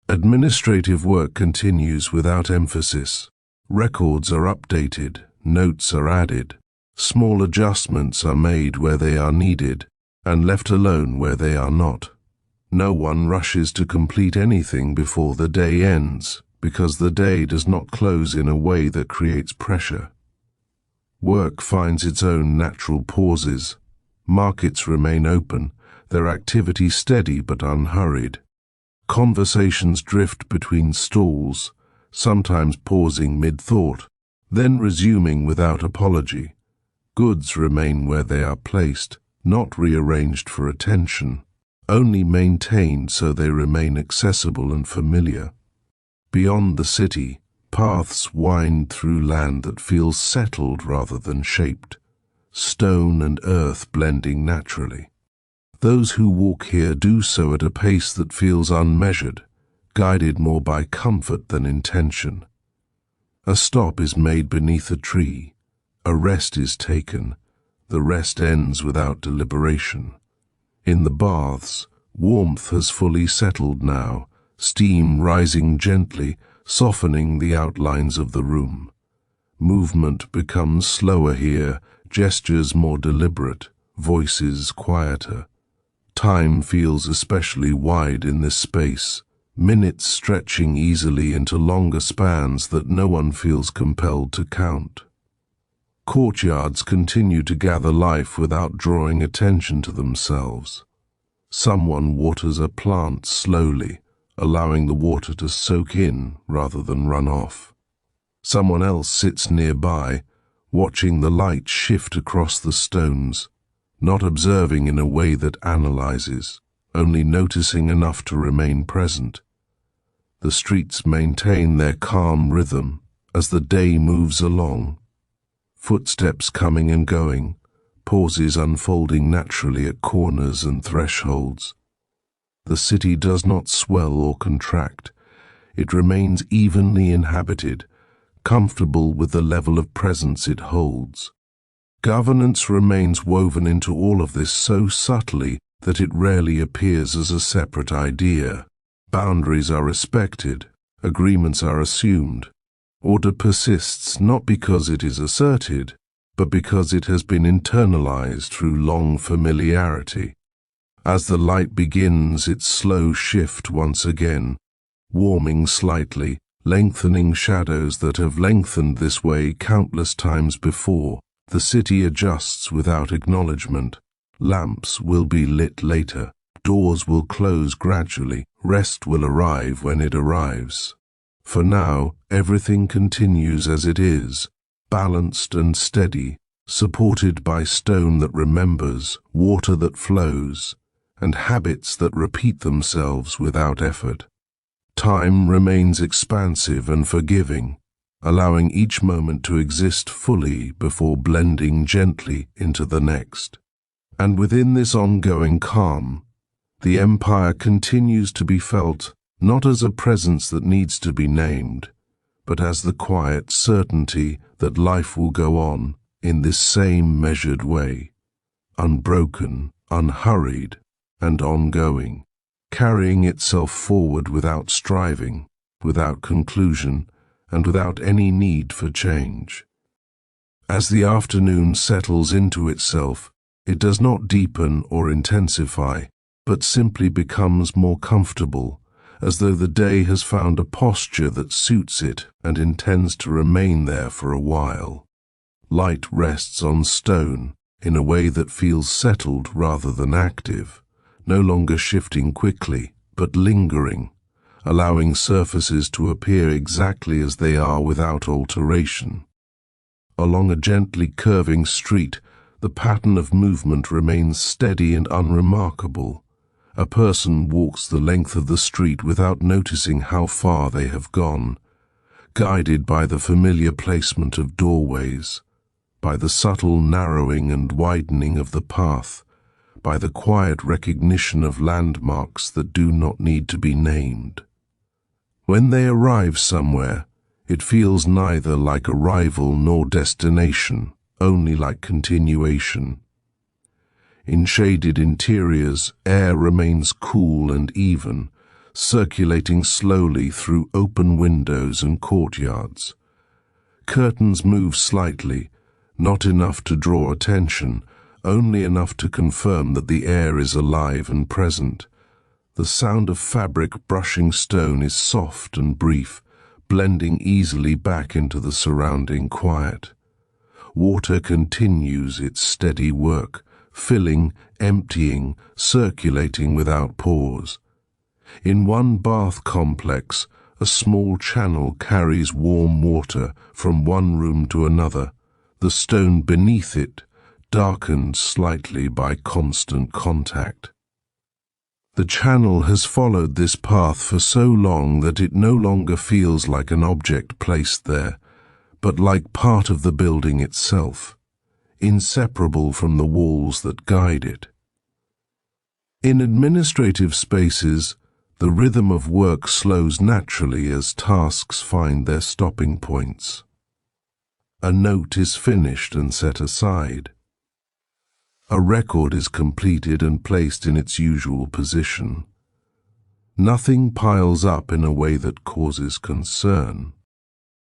Administrative work continues without emphasis. Records are updated, notes are added, small adjustments are made where they are needed, and left alone where they are not. No one rushes to complete anything before the day ends, because the day does not close in a way that creates pressure. Work finds its own natural pauses. Markets remain open, their activity steady but unhurried. Conversations drift between stalls, sometimes pausing mid-thought, then resuming without apology. Goods remain where they are placed, not rearranged for attention, only maintained so they remain accessible and familiar. Beyond the city, paths wind through land that feels settled rather than shaped, stone and earth blending naturally. Those who walk here do so at a pace that feels unmeasured, guided more by comfort than intention. A stop is made beneath a tree, a rest is taken, the rest ends without deliberation. In the baths, warmth has fully settled now, steam rising gently, softening the outlines of the room. Movement becomes slower here, gestures more deliberate, voices quieter. Time feels especially wide in this space, minutes stretching easily into longer spans that no one feels compelled to count. Courtyards continue to gather life without drawing attention to themselves. Someone waters a plant slowly, allowing the water to soak in rather than run off. Someone else sits nearby, watching the light shift across the stones, not observing in a way that analyzes, only noticing enough to remain present. The streets maintain their calm rhythm as the day moves along. Footsteps coming and going, pauses unfolding naturally at corners and thresholds. The city does not swell or contract. It remains evenly inhabited, comfortable with the level of presence it holds. Governance remains woven into all of this so subtly that it rarely appears as a separate idea. Boundaries are respected, agreements are assumed. Order persists not because it is asserted, but because it has been internalized through long familiarity. As the light begins its slow shift once again, warming slightly, lengthening shadows that have lengthened this way countless times before, the city adjusts without acknowledgement. Lamps will be lit later, doors will close gradually, rest will arrive when it arrives. For now, everything continues as it is, balanced and steady, supported by stone that remembers, water that flows, and habits that repeat themselves without effort. Time remains expansive and forgiving, allowing each moment to exist fully before blending gently into the next. And within this ongoing calm, the empire continues to be felt not as a presence that needs to be named, but as the quiet certainty that life will go on in this same measured way, unbroken, unhurried, and ongoing, carrying itself forward without striving, without conclusion, and without any need for change. As the afternoon settles into itself, it does not deepen or intensify, but simply becomes more comfortable, as though the day has found a posture that suits it and intends to remain there for a while. Light rests on stone in a way that feels settled rather than active, no longer shifting quickly, but lingering, allowing surfaces to appear exactly as they are without alteration. Along a gently curving street, the pattern of movement remains steady and unremarkable, A person walks the length of the street without noticing how far they have gone, guided by the familiar placement of doorways, by the subtle narrowing and widening of the path, by the quiet recognition of landmarks that do not need to be named. When they arrive somewhere, it feels neither like arrival nor destination, only like continuation. In shaded interiors, air remains cool and even, circulating slowly through open windows and courtyards. Curtains move slightly, not enough to draw attention, only enough to confirm that the air is alive and present. The sound of fabric brushing stone is soft and brief, blending easily back into the surrounding quiet. Water continues its steady work, filling, emptying, circulating without pause. In one bath complex, a small channel carries warm water from one room to another, the stone beneath it darkened slightly by constant contact. The channel has followed this path for so long that it no longer feels like an object placed there, but like part of the building itself, inseparable from the walls that guide it. In administrative spaces, the rhythm of work slows naturally as tasks find their stopping points. A note is finished and set aside. A record is completed and placed in its usual position. Nothing piles up in a way that causes concern.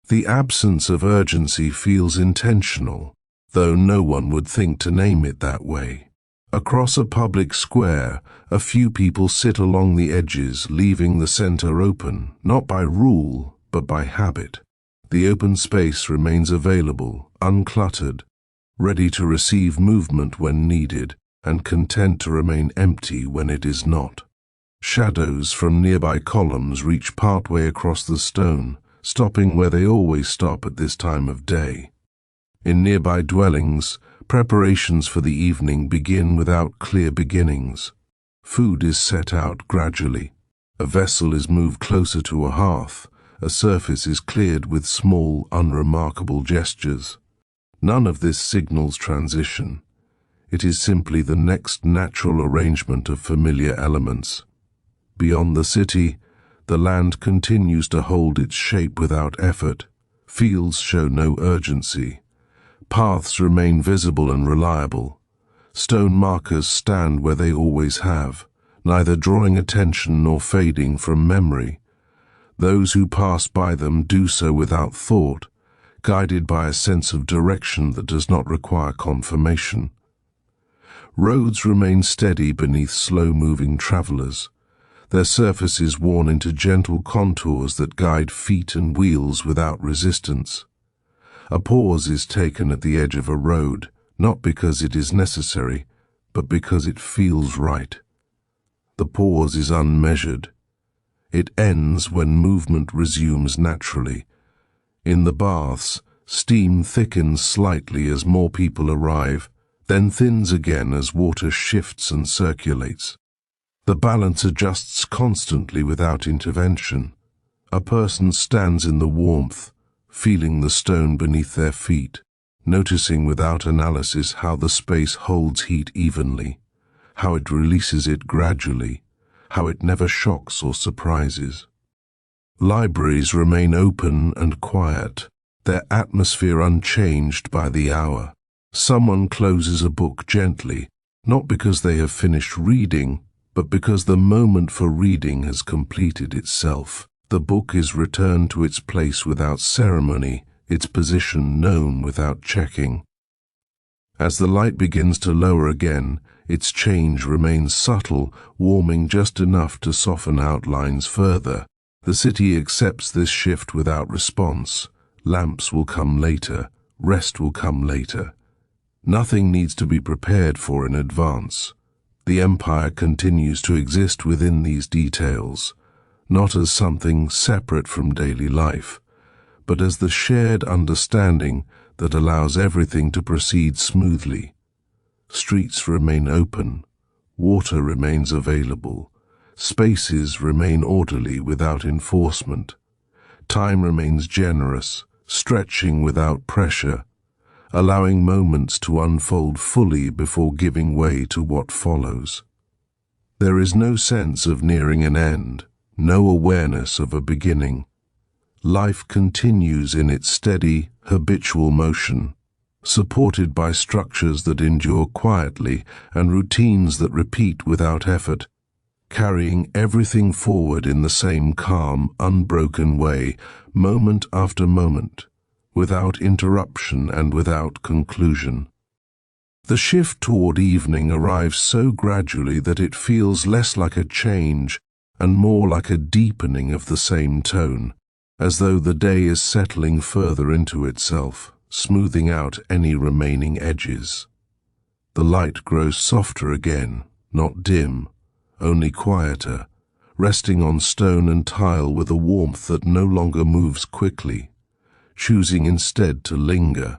The absence of urgency feels intentional, though no one would think to name it that way. Across a public square, a few people sit along the edges, leaving the center open, not by rule, but by habit. The open space remains available, uncluttered, ready to receive movement when needed, and content to remain empty when it is not. Shadows from nearby columns reach partway across the stone, stopping where they always stop at this time of day. In nearby dwellings, preparations for the evening begin without clear beginnings. Food is set out gradually. A vessel is moved closer to a hearth. A surface is cleared with small, unremarkable gestures. None of this signals transition. It is simply the next natural arrangement of familiar elements. Beyond the city, the land continues to hold its shape without effort. Fields show no urgency. Paths remain visible and reliable. Stone markers stand where they always have, neither drawing attention nor fading from memory. Those who pass by them do so without thought, guided by a sense of direction that does not require confirmation. Roads remain steady beneath slow-moving travelers, their surfaces worn into gentle contours that guide feet and wheels without resistance. A pause is taken at the edge of a road, not because it is necessary, but because it feels right. The pause is unmeasured. It ends when movement resumes naturally. In the baths, steam thickens slightly as more people arrive, then thins again as water shifts and circulates. The balance adjusts constantly without intervention. A person stands in the warmth, feeling the stone beneath their feet, noticing without analysis how the space holds heat evenly, how it releases it gradually, how it never shocks or surprises. Libraries remain open and quiet, their atmosphere unchanged by the hour. Someone closes a book gently, not because they have finished reading, but because the moment for reading has completed itself. The book is returned to its place without ceremony, its position known without checking. As the light begins to lower again, its change remains subtle, warming just enough to soften outlines further. The city accepts this shift without response. Lamps will come later, rest will come later. Nothing needs to be prepared for in advance. The empire continues to exist within these details, not as something separate from daily life, but as the shared understanding that allows everything to proceed smoothly. Streets remain open, Water remains available. Spaces remain orderly without enforcement. Time remains generous, stretching without pressure, allowing moments to unfold fully before giving way to what follows. There is no sense of nearing an end, no awareness of a beginning. Life continues in its steady, habitual motion, supported by structures that endure quietly and routines that repeat without effort, carrying everything forward in the same calm, unbroken way, moment after moment, without interruption and without conclusion. The shift toward evening arrives so gradually that it feels less like a change and more like a deepening of the same tone, as though the day is settling further into itself, smoothing out any remaining edges. The light grows softer again, not dim, only quieter, resting on stone and tile with a warmth that no longer moves quickly, choosing instead to linger.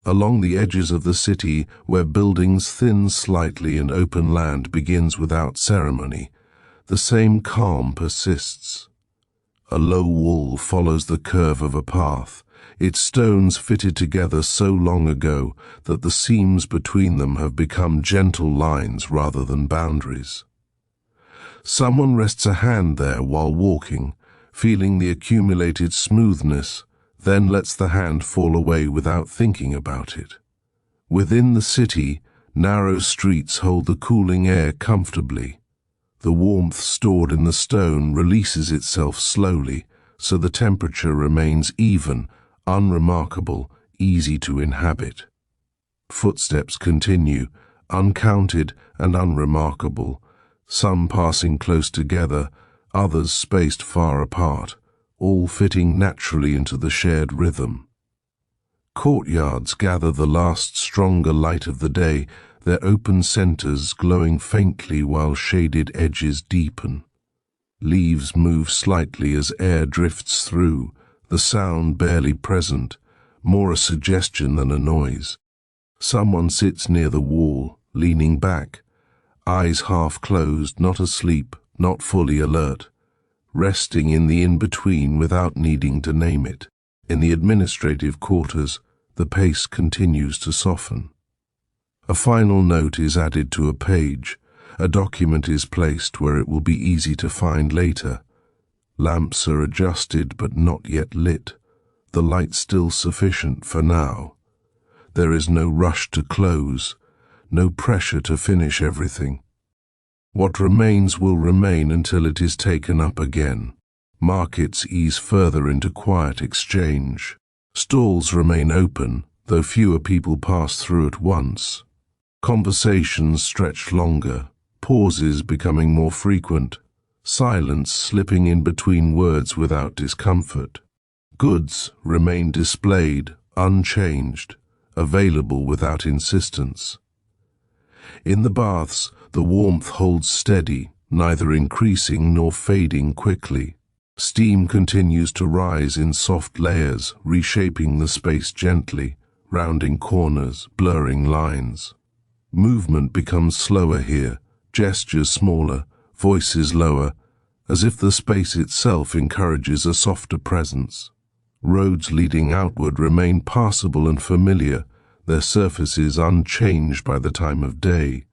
Along the edges of the city, where buildings thin slightly and open land begins without ceremony, the same calm persists. A low wall follows the curve of a path, its stones fitted together so long ago that the seams between them have become gentle lines rather than boundaries. Someone rests a hand there while walking, feeling the accumulated smoothness, then lets the hand fall away without thinking about it. Within the city, narrow streets hold the cooling air comfortably. The warmth stored in the stone releases itself slowly, so the temperature remains even, unremarkable, easy to inhabit. Footsteps continue, uncounted and unremarkable, some passing close together, others spaced far apart, all fitting naturally into the shared rhythm. Courtyards gather the last stronger light of the day, their open centers glowing faintly while shaded edges deepen. Leaves move slightly as air drifts through, the sound barely present, more a suggestion than a noise. Someone sits near the wall, leaning back, eyes half closed, not asleep, not fully alert, resting in the in-between without needing to name it. In the administrative quarters, the pace continues to soften. A final note is added to a page. A document is placed where it will be easy to find later. Lamps are adjusted but not yet lit, the light still sufficient for now. There is no rush to close, no pressure to finish everything. What remains will remain until it is taken up again. Markets ease further into quiet exchange. Stalls remain open, though fewer people pass through at once. Conversations stretch longer, pauses becoming more frequent, silence slipping in between words without discomfort. Goods remain displayed, unchanged, available without insistence. In the baths, the warmth holds steady, neither increasing nor fading quickly. Steam continues to rise in soft layers, reshaping the space gently, rounding corners, blurring lines. Movement becomes slower here, gestures smaller, voices lower, as if the space itself encourages a softer presence. Roads leading outward remain passable and familiar, their surfaces unchanged by the time of day.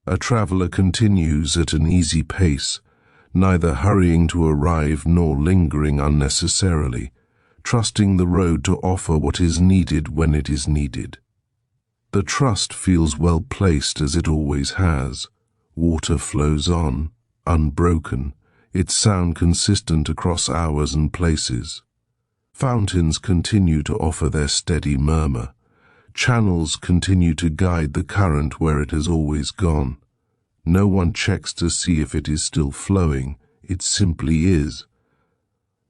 A traveler continues at an easy pace, neither hurrying to arrive nor lingering unnecessarily, trusting the road to offer what is needed when it is needed. The trust feels well placed as it always has. Water flows on, unbroken, its sound consistent across hours and places. Fountains continue to offer their steady murmur. Channels continue to guide the current where it has always gone. No one checks to see if it is still flowing, it simply is.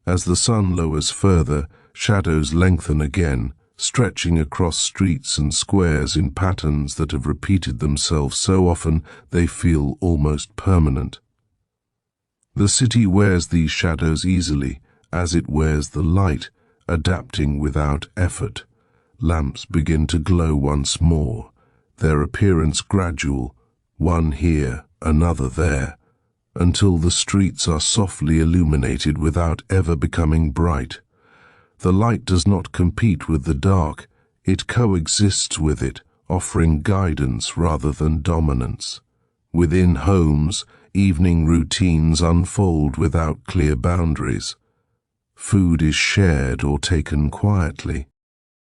As the sun lowers further, shadows lengthen again, stretching across streets and squares in patterns that have repeated themselves so often they feel almost permanent. The city wears these shadows easily, as it wears the light, adapting without effort. Lamps begin to glow once more, their appearance gradual, one here, another there, until the streets are softly illuminated without ever becoming bright. The light does not compete with the dark, it coexists with it, offering guidance rather than dominance. Within homes, evening routines unfold without clear boundaries. Food is shared or taken quietly.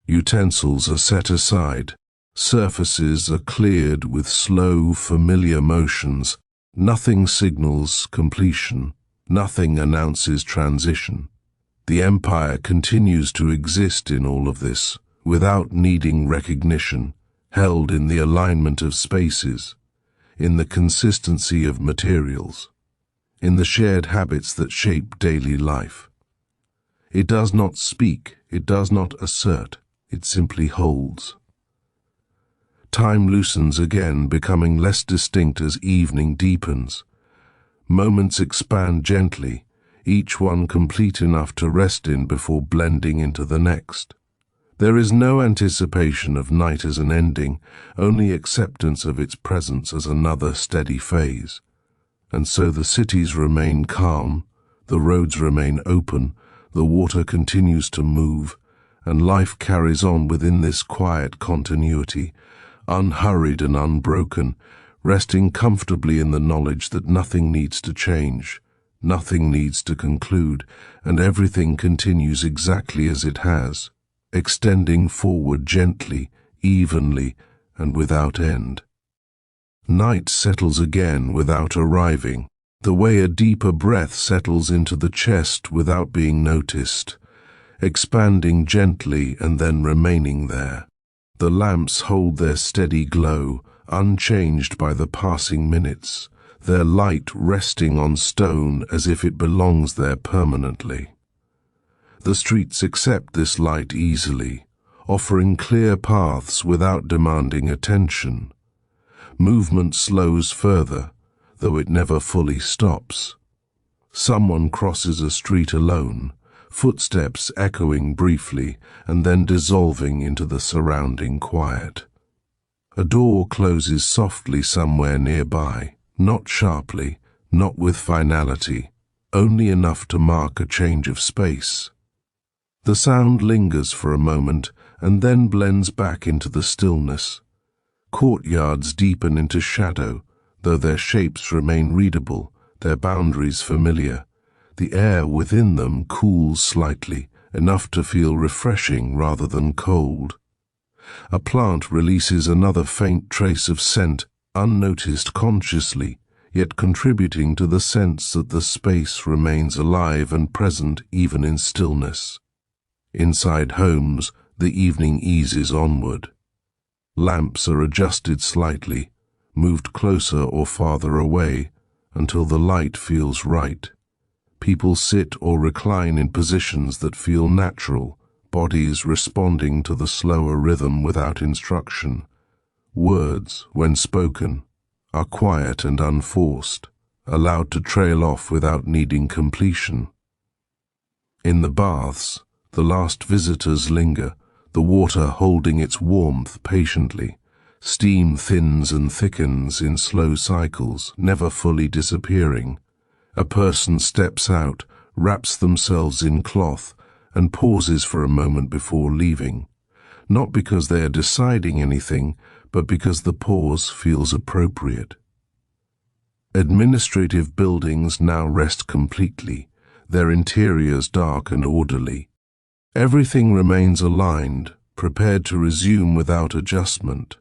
Utensils are set aside. Surfaces are cleared with slow, familiar motions. Nothing signals completion. Nothing announces transition. The empire continues to exist in all of this, without needing recognition, held in the alignment of spaces, in the consistency of materials, in the shared habits that shape daily life. It does not speak, it does not assert, it simply holds. Time loosens again, becoming less distinct as evening deepens. Moments expand gently, each one complete enough to rest in before blending into the next. There is no anticipation of night as an ending, only acceptance of its presence as another steady phase. And so the cities remain calm, the roads remain open, the water continues to move, and life carries on within this quiet continuity, unhurried and unbroken, resting comfortably in the knowledge that nothing needs to change, nothing needs to conclude, and everything continues exactly as it has, extending forward gently, evenly, and without end. Night settles again without arriving, the way a deeper breath settles into the chest without being noticed, expanding gently and then remaining there. The lamps hold their steady glow, unchanged by the passing minutes, their light resting on stone as if it belongs there permanently. The streets accept this light easily, offering clear paths without demanding attention. Movement slows further, though it never fully stops. Someone crosses a street alone, footsteps echoing briefly and then dissolving into the surrounding quiet. A door closes softly somewhere nearby, not sharply, not with finality, only enough to mark a change of space. The sound lingers for a moment and then blends back into the stillness. Courtyards deepen into shadow, though their shapes remain readable, their boundaries familiar. The air within them cools slightly, enough to feel refreshing rather than cold. A plant releases another faint trace of scent, unnoticed consciously, yet contributing to the sense that the space remains alive and present even in stillness. Inside homes, the evening eases onward. Lamps are adjusted slightly, moved closer or farther away, until the light feels right. People sit or recline in positions that feel natural, bodies responding to the slower rhythm without instruction. Words, when spoken, are quiet and unforced, allowed to trail off without needing completion. In the baths, the last visitors linger, the water holding its warmth patiently. Steam thins and thickens in slow cycles, never fully disappearing. A person steps out, wraps themselves in cloth, and pauses for a moment before leaving, not because they are deciding anything, but because the pause feels appropriate. Administrative buildings now rest completely, their interiors dark and orderly. Everything remains aligned, prepared to resume without adjustment.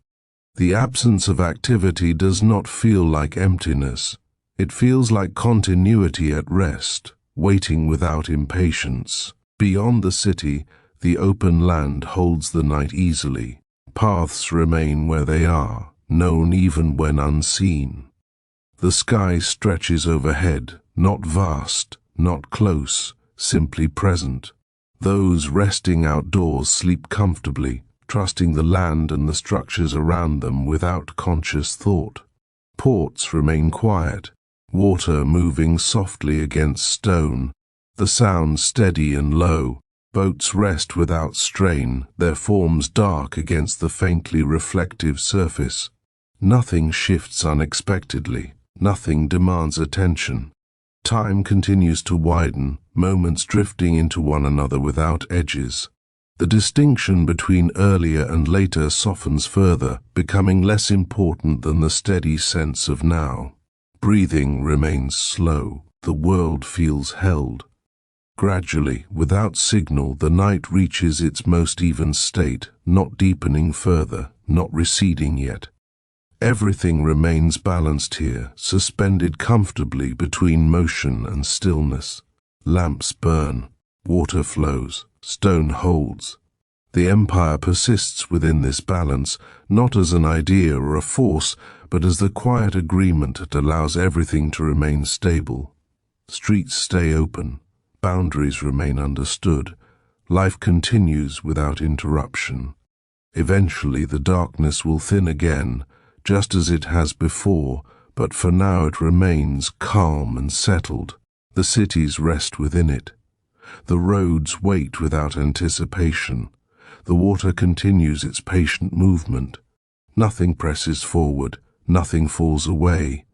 The absence of activity does not feel like emptiness. It feels like continuity at rest, waiting without impatience. Beyond the city, the open land holds the night easily. Paths remain where they are, known even when unseen. The sky stretches overhead, not vast, not close, simply present. Those resting outdoors sleep comfortably, trusting the land and the structures around them without conscious thought. Ports remain quiet, water moving softly against stone, the sound steady and low. Boats rest without strain, their forms dark against the faintly reflective surface. Nothing shifts unexpectedly, nothing demands attention. Time continues to widen, moments drifting into one another without edges. The distinction between earlier and later softens further, becoming less important than the steady sense of now. Breathing remains slow. The world feels held. Gradually, without signal, the night reaches its most even state, not deepening further, not receding yet. Everything remains balanced here, suspended comfortably between motion and stillness. Lamps burn, water flows, stone holds. The empire persists within this balance, not as an idea or a force, but as the quiet agreement that allows everything to remain stable. Streets stay open, boundaries remain understood, life continues without interruption. Eventually the darkness will thin again, just as it has before, but for now it remains calm and settled. The cities rest within it. The roads wait without anticipation. The water continues its patient movement. Nothing presses forward, nothing falls away.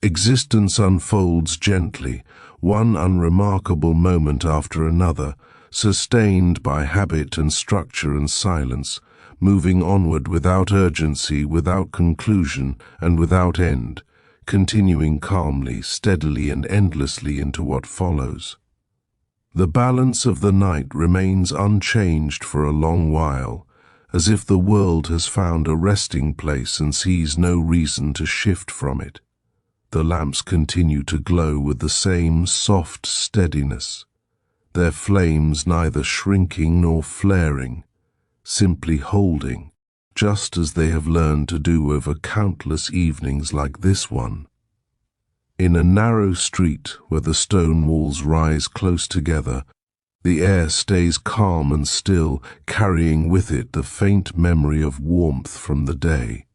Existence unfolds gently, one unremarkable moment after another, sustained by habit and structure and silence, moving onward without urgency, without conclusion, and without end, continuing calmly, steadily, and endlessly into what follows. The balance of the night remains unchanged for a long while, as if the world has found a resting place and sees no reason to shift from it. The lamps continue to glow with the same soft steadiness, their flames neither shrinking nor flaring, simply holding, just as they have learned to do over countless evenings like this one. In a narrow street where the stone walls rise close together, the air stays calm and still, carrying with it the faint memory of warmth from the day.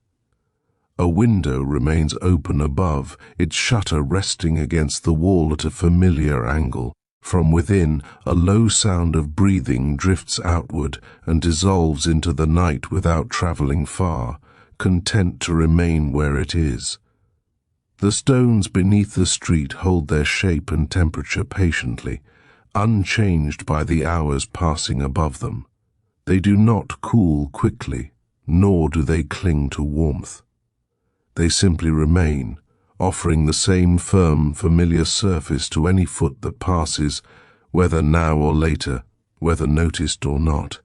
A window remains open above, its shutter resting against the wall at a familiar angle. From within, a low sound of breathing drifts outward and dissolves into the night without traveling far, content to remain where it is. The stones beneath the street hold their shape and temperature patiently, unchanged by the hours passing above them. They do not cool quickly, nor do they cling to warmth. They simply remain, offering the same firm, familiar surface to any foot that passes, whether now or later, whether noticed or not.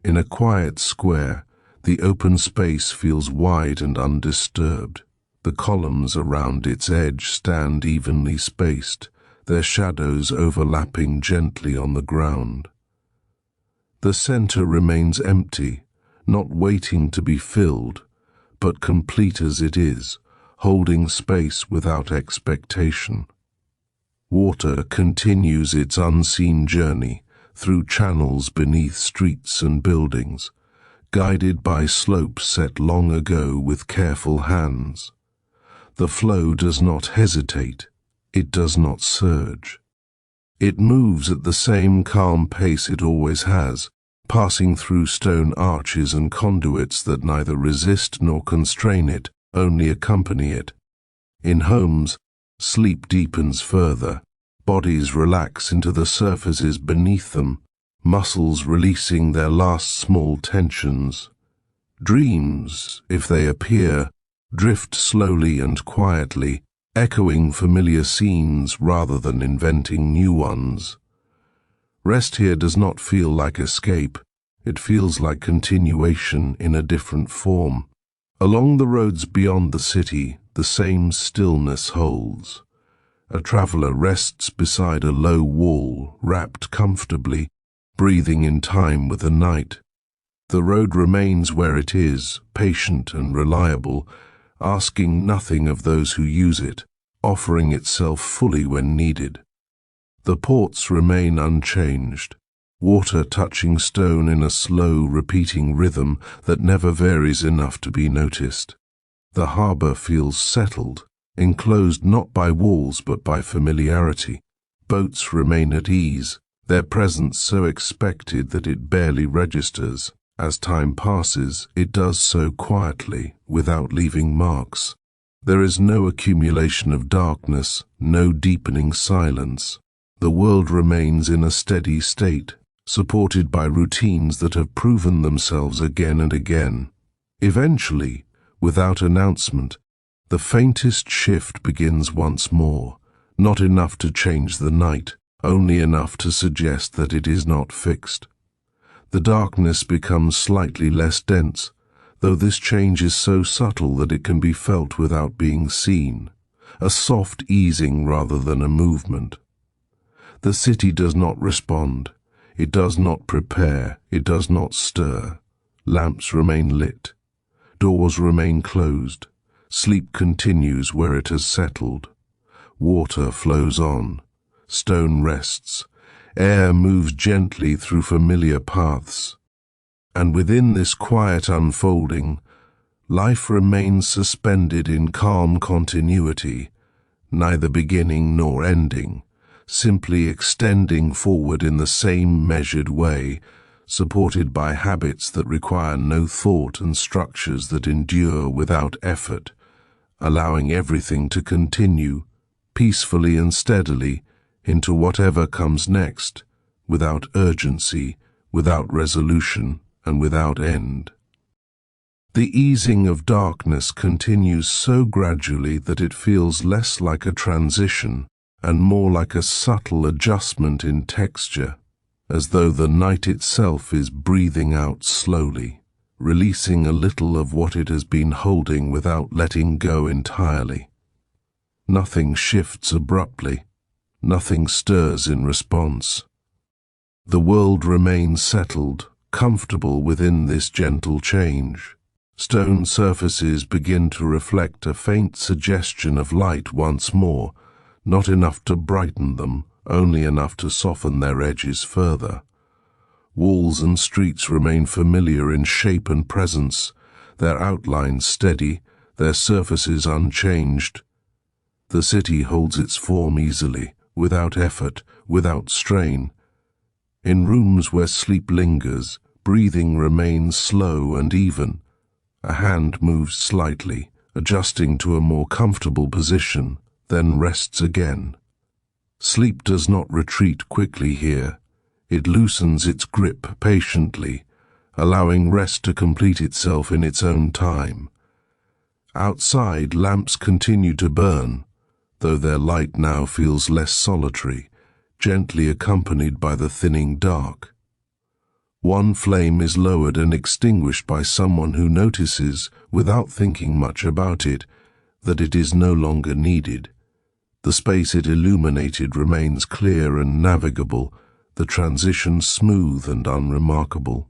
In a quiet square, the open space feels wide and undisturbed. The columns around its edge stand evenly spaced, their shadows overlapping gently on the ground. The center remains empty, not waiting to be filled, but complete as it is, holding space without expectation. Water continues its unseen journey through channels beneath streets and buildings, guided by slopes set long ago with careful hands. The flow does not hesitate, it does not surge. It moves at the same calm pace it always has, passing through stone arches and conduits that neither resist nor constrain it, only accompany it. In homes, sleep deepens further, bodies relax into the surfaces beneath them, muscles releasing their last small tensions. Dreams, if they appear, drift slowly and quietly, echoing familiar scenes rather than inventing new ones. Rest here does not feel like escape, it feels like continuation in a different form. Along the roads beyond the city, the same stillness holds. A traveler rests beside a low wall, wrapped comfortably, breathing in time with the night. The road remains where it is, patient and reliable, asking nothing of those who use it, offering itself fully when needed. The ports remain unchanged, water touching stone in a slow, repeating rhythm that never varies enough to be noticed. The harbor feels settled, enclosed not by walls but by familiarity. Boats remain at ease, their presence so expected that it barely registers. As time passes, it does so quietly, without leaving marks. There is no accumulation of darkness, no deepening silence. The world remains in a steady state, supported by routines that have proven themselves again and again. Eventually, without announcement, the faintest shift begins once more, not enough to change the night, only enough to suggest that it is not fixed. The darkness becomes slightly less dense, though this change is so subtle that it can be felt without being seen, a soft easing rather than a movement. The city does not respond, it does not prepare, it does not stir. Lamps remain lit, doors remain closed, sleep continues where it has settled. Water flows on, stone rests, air moves gently through familiar paths. And within this quiet unfolding, life remains suspended in calm continuity, neither beginning nor ending, simply extending forward in the same measured way, supported by habits that require no thought and structures that endure without effort, allowing everything to continue, peacefully and steadily, into whatever comes next, without urgency, without resolution, and without end. The easing of darkness continues so gradually that it feels less like a transition and more like a subtle adjustment in texture, as though the night itself is breathing out slowly, releasing a little of what it has been holding without letting go entirely. Nothing shifts abruptly, nothing stirs in response. The world remains settled, comfortable within this gentle change. Stone surfaces begin to reflect a faint suggestion of light once more, not enough to brighten them, only enough to soften their edges further. Walls and streets remain familiar in shape and presence, their outlines steady, their surfaces unchanged. The city holds its form easily, without effort, without strain. In rooms where sleep lingers, breathing remains slow and even. A hand moves slightly, adjusting to a more comfortable position, then rests again. Sleep does not retreat quickly here. It loosens its grip patiently, allowing rest to complete itself in its own time. Outside, lamps continue to burn, though their light now feels less solitary, gently accompanied by the thinning dark. One flame is lowered and extinguished by someone who notices, without thinking much about it, that it is no longer needed. The space it illuminated remains clear and navigable, the transition smooth and unremarkable.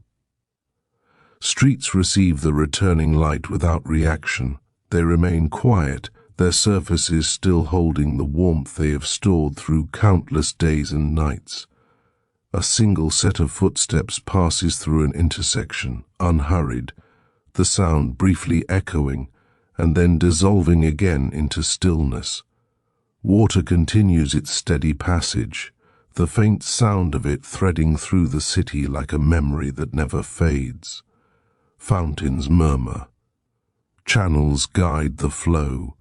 Streets receive the returning light without reaction. They remain quiet, their surfaces still holding the warmth they have stored through countless days and nights. A single set of footsteps passes through an intersection, unhurried, the sound briefly echoing and then dissolving again into stillness. Water continues its steady passage, the faint sound of it threading through the city like a memory that never fades. Fountains murmur. Channels guide the flow.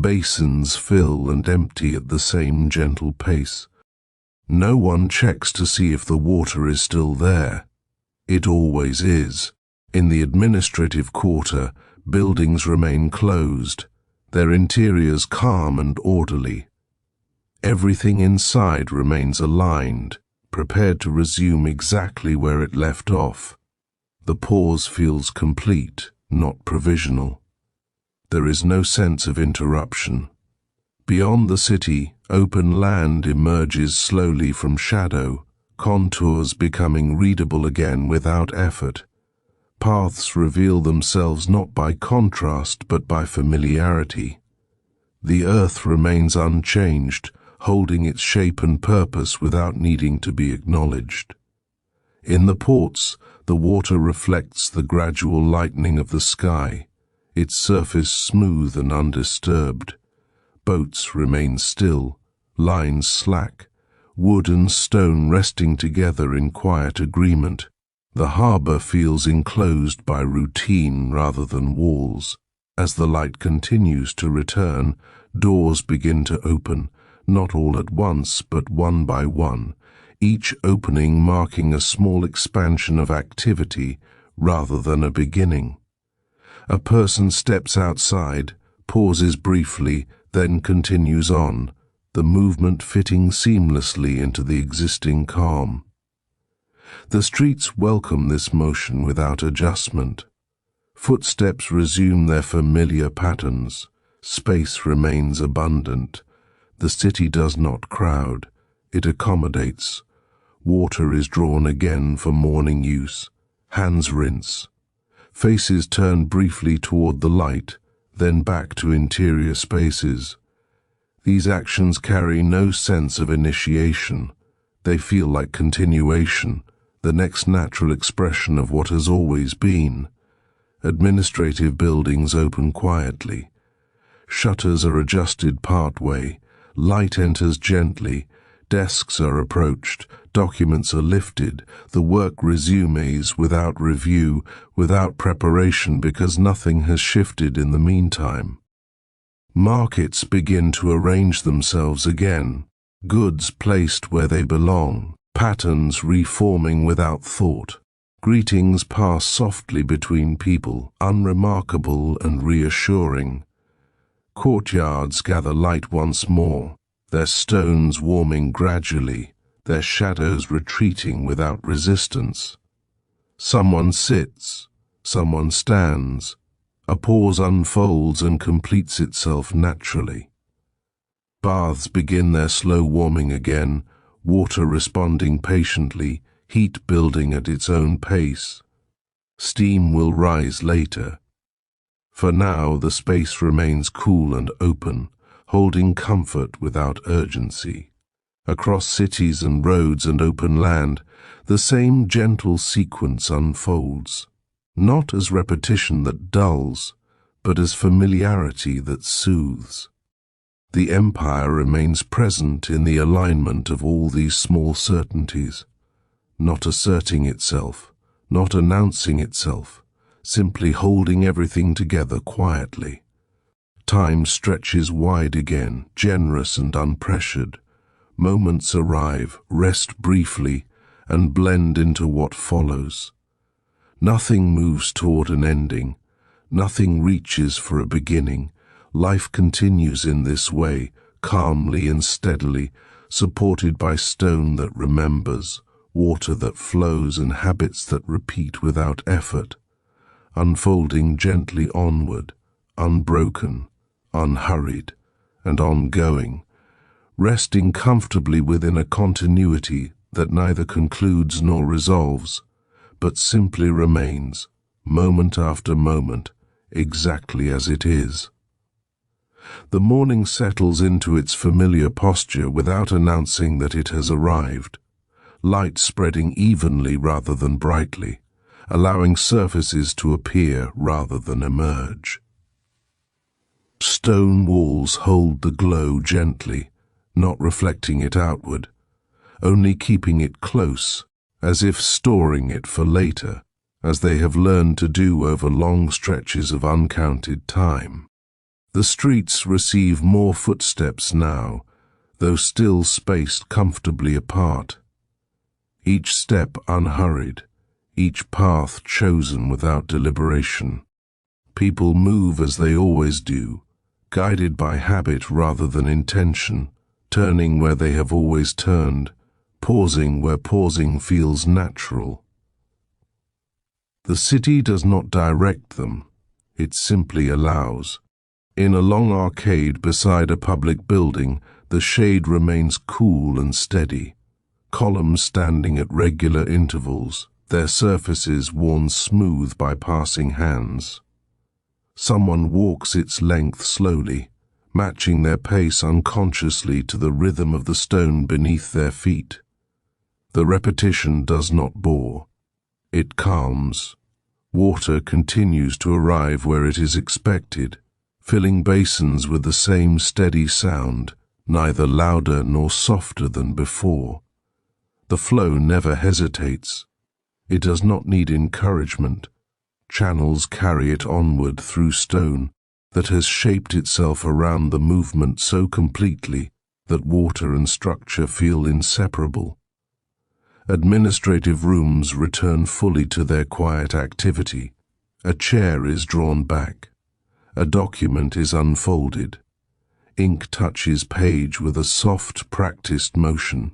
Basins fill and empty at the same gentle pace. No one checks to see if the water is still there. It always is. In the administrative quarter, buildings remain closed, their interiors calm and orderly. Everything inside remains aligned, prepared to resume exactly where it left off. The pause feels complete, not provisional. There is no sense of interruption. Beyond the city, open land emerges slowly from shadow, contours becoming readable again without effort. Paths reveal themselves not by contrast but by familiarity. The earth remains unchanged, holding its shape and purpose without needing to be acknowledged. In the ports, the water reflects the gradual lightening of the sky, its surface smooth and undisturbed. Boats remain still, lines slack, wood and stone resting together in quiet agreement. The harbor feels enclosed by routine rather than walls. As the light continues to return, doors begin to open, not all at once, but one by one, each opening marking a small expansion of activity rather than a beginning. A person steps outside, pauses briefly, then continues on, the movement fitting seamlessly into the existing calm. The streets welcome this motion without adjustment. Footsteps resume their familiar patterns. Space remains abundant. The city does not crowd. It accommodates. Water is drawn again for morning use. Hands rinse. Faces turn briefly toward the light, then back to interior spaces. These actions carry no sense of initiation. They feel like continuation, the next natural expression of what has always been. Administrative buildings open quietly. Shutters are adjusted partway. Light enters gently. Desks are approached. Documents are lifted. The work resumes without review, without preparation, because nothing has shifted in the meantime. Markets begin to arrange themselves again. Goods placed where they belong. Patterns reforming without thought. Greetings pass softly between people, unremarkable and reassuring. Courtyards gather light once more, their stones warming gradually, their shadows retreating without resistance. Someone sits, someone stands. A pause unfolds and completes itself naturally. Baths begin their slow warming again, water responding patiently, heat building at its own pace. Steam will rise later. For now, the space remains cool and open, holding comfort without urgency. Across cities and roads and open land, the same gentle sequence unfolds, not as repetition that dulls, but as familiarity that soothes. The empire remains present in the alignment of all these small certainties, not asserting itself, not announcing itself, simply holding everything together quietly. Time stretches wide again, generous and unpressured. Moments arrive, rest briefly, and blend into what follows. Nothing moves toward an ending. Nothing reaches for a beginning. Life continues in this way, calmly and steadily, supported by stone that remembers, water that flows, and habits that repeat without effort, unfolding gently onward, unbroken, unhurried, and ongoing, resting comfortably within a continuity that neither concludes nor resolves, but simply remains, moment after moment, exactly as it is. The morning settles into its familiar posture without announcing that it has arrived, light spreading evenly rather than brightly, allowing surfaces to appear rather than emerge. Stone walls hold the glow gently, not reflecting it outward, only keeping it close, as if storing it for later, as they have learned to do over long stretches of uncounted time. The streets receive more footsteps now, though still spaced comfortably apart. Each step unhurried, each path chosen without deliberation. People move as they always do, guided by habit rather than intention, turning where they have always turned, pausing where pausing feels natural. The city does not direct them, it simply allows. In a long arcade beside a public building, the shade remains cool and steady, columns standing at regular intervals, their surfaces worn smooth by passing hands. Someone walks its length slowly, matching their pace unconsciously to the rhythm of the stone beneath their feet. The repetition does not bore. It calms. Water continues to arrive where it is expected, filling basins with the same steady sound, neither louder nor softer than before. The flow never hesitates. It does not need encouragement. Channels carry it onward through stone that has shaped itself around the movement so completely that water and structure feel inseparable. Administrative rooms return fully to their quiet activity. A chair is drawn back. A document is unfolded. Ink touches page with a soft, practiced motion.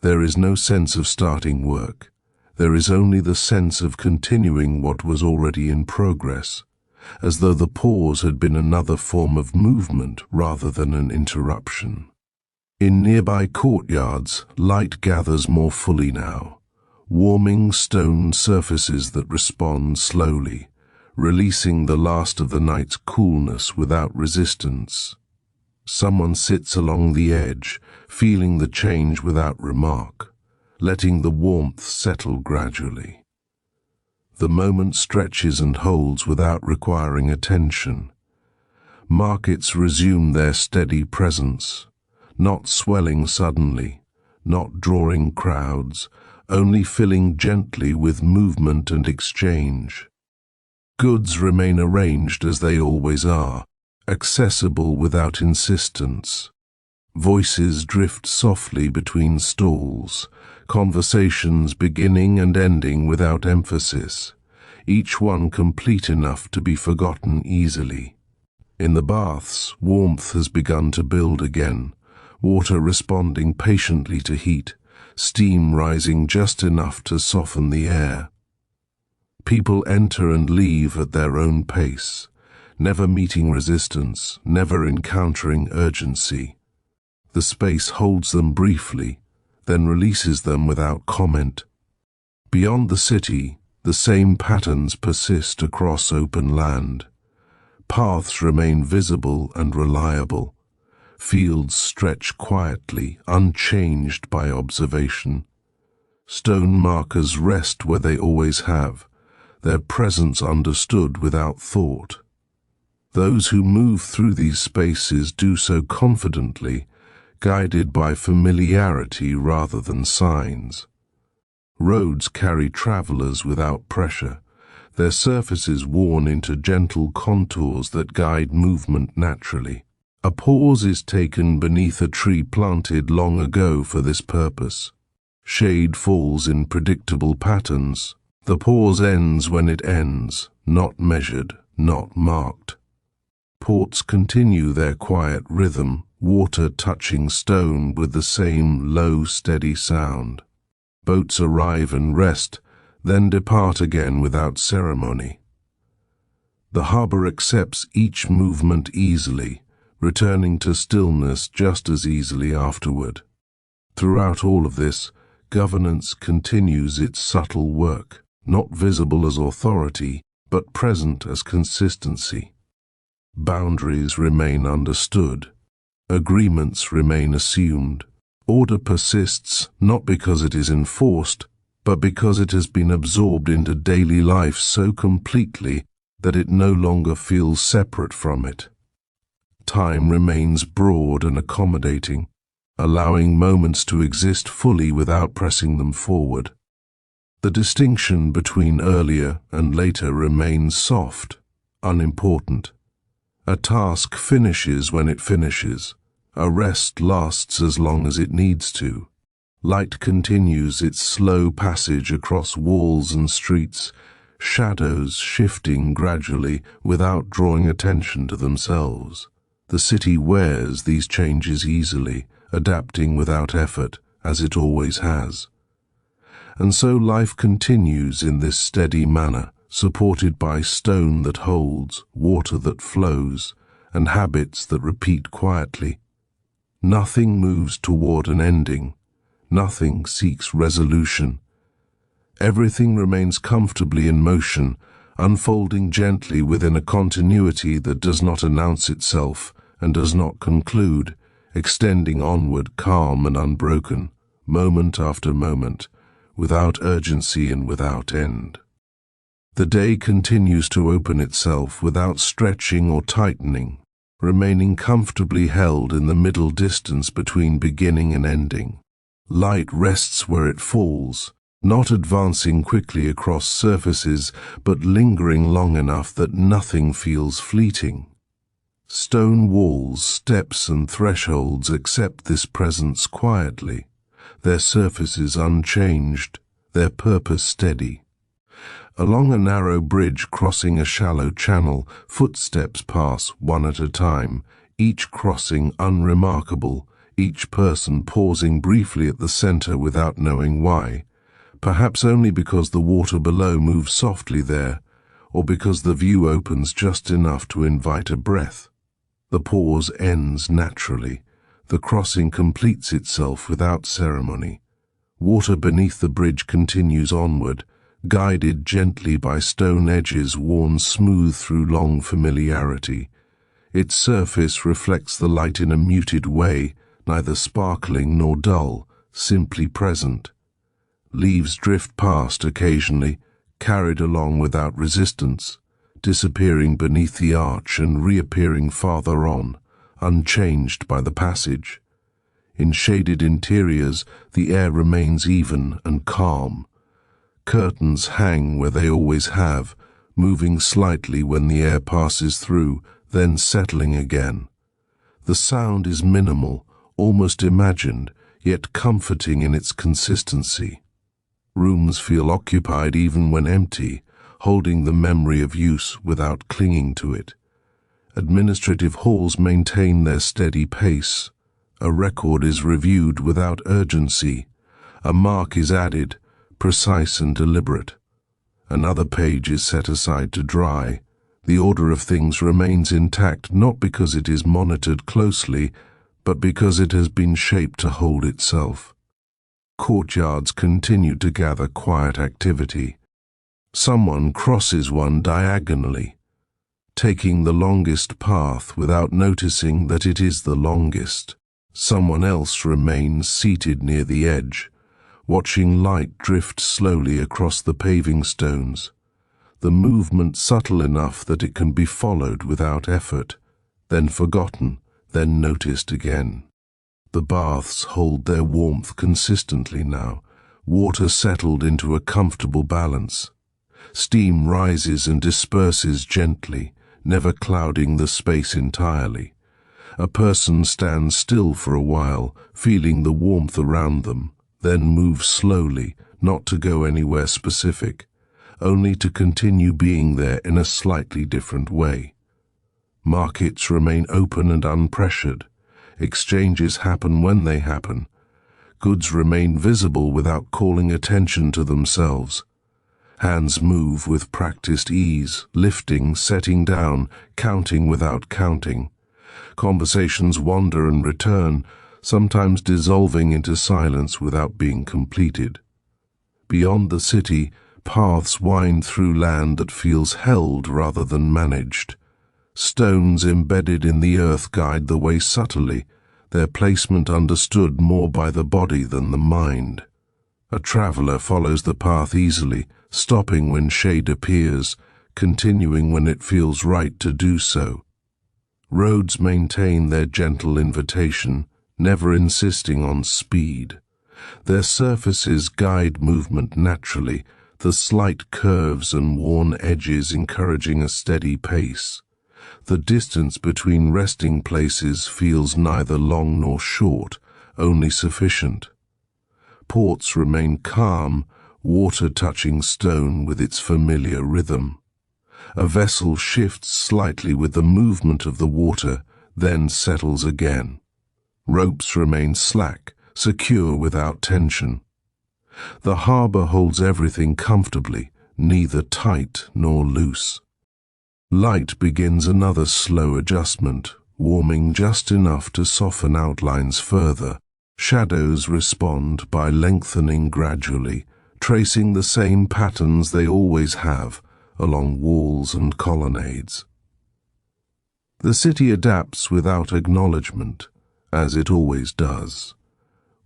There is no sense of starting work. There is only the sense of continuing what was already in progress, as though the pause had been another form of movement rather than an interruption. In nearby courtyards, light gathers more fully now, warming stone surfaces that respond slowly, releasing the last of the night's coolness without resistance. Someone sits along the edge, feeling the change without remark, letting the warmth settle gradually. The moment stretches and holds without requiring attention. Markets resume their steady presence, not swelling suddenly, not drawing crowds, only filling gently with movement and exchange. Goods remain arranged as they always are, accessible without insistence. Voices drift softly between stalls, conversations beginning and ending without emphasis, each one complete enough to be forgotten easily. In the baths, warmth has begun to build again, water responding patiently to heat, steam rising just enough to soften the air. People enter and leave at their own pace, never meeting resistance, never encountering urgency. The space holds them briefly, then releases them without comment. Beyond the city, the same patterns persist across open land. Paths remain visible and reliable. Fields stretch quietly, unchanged by observation. Stone markers rest where they always have, their presence understood without thought. Those who move through these spaces do so confidently, guided by familiarity rather than signs. Roads carry travelers without pressure, their surfaces worn into gentle contours that guide movement naturally. A pause is taken beneath a tree planted long ago for this purpose. Shade falls in predictable patterns. The pause ends when it ends, not measured, not marked. Ports continue their quiet rhythm, water touching stone with the same low, steady sound. Boats arrive and rest, then depart again without ceremony. The harbor accepts each movement easily, returning to stillness just as easily afterward. Throughout all of this, governance continues its subtle work, not visible as authority, but present as consistency. Boundaries remain understood. Agreements remain assumed. Order persists not because it is enforced, but because it has been absorbed into daily life so completely that it no longer feels separate from it. Time remains broad and accommodating, allowing moments to exist fully without pressing them forward. The distinction between earlier and later remains soft, unimportant. A task finishes when it finishes. A rest lasts as long as it needs to. Light continues its slow passage across walls and streets, shadows shifting gradually without drawing attention to themselves. The city wears these changes easily, adapting without effort, as it always has. And so life continues in this steady manner, supported by stone that holds, water that flows, and habits that repeat quietly. Nothing moves toward an ending. Nothing seeks resolution. Everything remains comfortably in motion, unfolding gently within a continuity that does not announce itself and does not conclude, extending onward calm and unbroken, moment after moment, without urgency and without end. The day continues to open itself without stretching or tightening, remaining comfortably held in the middle distance between beginning and ending. Light rests where it falls, not advancing quickly across surfaces, but lingering long enough that nothing feels fleeting. Stone walls, steps and thresholds accept this presence quietly, their surfaces unchanged, their purpose steady. Along a narrow bridge crossing a shallow channel, footsteps pass one at a time, each crossing unremarkable, each person pausing briefly at the center without knowing why, perhaps only because the water below moves softly there, or because the view opens just enough to invite a breath. The pause ends naturally. The crossing completes itself without ceremony. Water beneath the bridge continues onward, guided gently by stone edges worn smooth through long familiarity. Its surface reflects the light in a muted way, neither sparkling nor dull, simply present. Leaves drift past occasionally, carried along without resistance, disappearing beneath the arch and reappearing farther on, unchanged by the passage. In shaded interiors, the air remains even and calm. Curtains hang where they always have, moving slightly when the air passes through, then settling again. The sound is minimal, almost imagined, yet comforting in its consistency. Rooms feel occupied even when empty, holding the memory of use without clinging to it. Administrative halls maintain their steady pace. A record is reviewed without urgency. A mark is added, precise and deliberate. Another page is set aside to dry. The order of things remains intact not because it is monitored closely, but because it has been shaped to hold itself. Courtyards continue to gather quiet activity. Someone crosses one diagonally, taking the longest path without noticing that it is the longest. Someone else remains seated near the edge, watching light drift slowly across the paving stones. The movement subtle enough that it can be followed without effort, then forgotten, then noticed again. The baths hold their warmth consistently now, water settled into a comfortable balance. Steam rises and disperses gently, never clouding the space entirely. A person stands still for a while, feeling the warmth around them, then moves slowly, not to go anywhere specific, only to continue being there in a slightly different way. Markets remain open and unpressured. Exchanges happen when they happen. Goods remain visible without calling attention to themselves. Hands move with practiced ease, lifting, setting down, counting without counting. Conversations wander and return, sometimes dissolving into silence without being completed. Beyond the city, paths wind through land that feels held rather than managed. Stones embedded in the earth guide the way subtly, their placement understood more by the body than the mind. A traveler follows the path easily, stopping when shade appears, continuing when it feels right to do so. Roads maintain their gentle invitation, never insisting on speed. Their surfaces guide movement naturally, the slight curves and worn edges encouraging a steady pace. The distance between resting places feels neither long nor short, only sufficient. Ports remain calm, water touching stone with its familiar rhythm. A vessel shifts slightly with the movement of the water, then settles again. Ropes remain slack, secure without tension. The harbor holds everything comfortably, neither tight nor loose. Light begins another slow adjustment, warming just enough to soften outlines further. Shadows respond by lengthening gradually, tracing the same patterns they always have along walls and colonnades. The city adapts without acknowledgement, as it always does.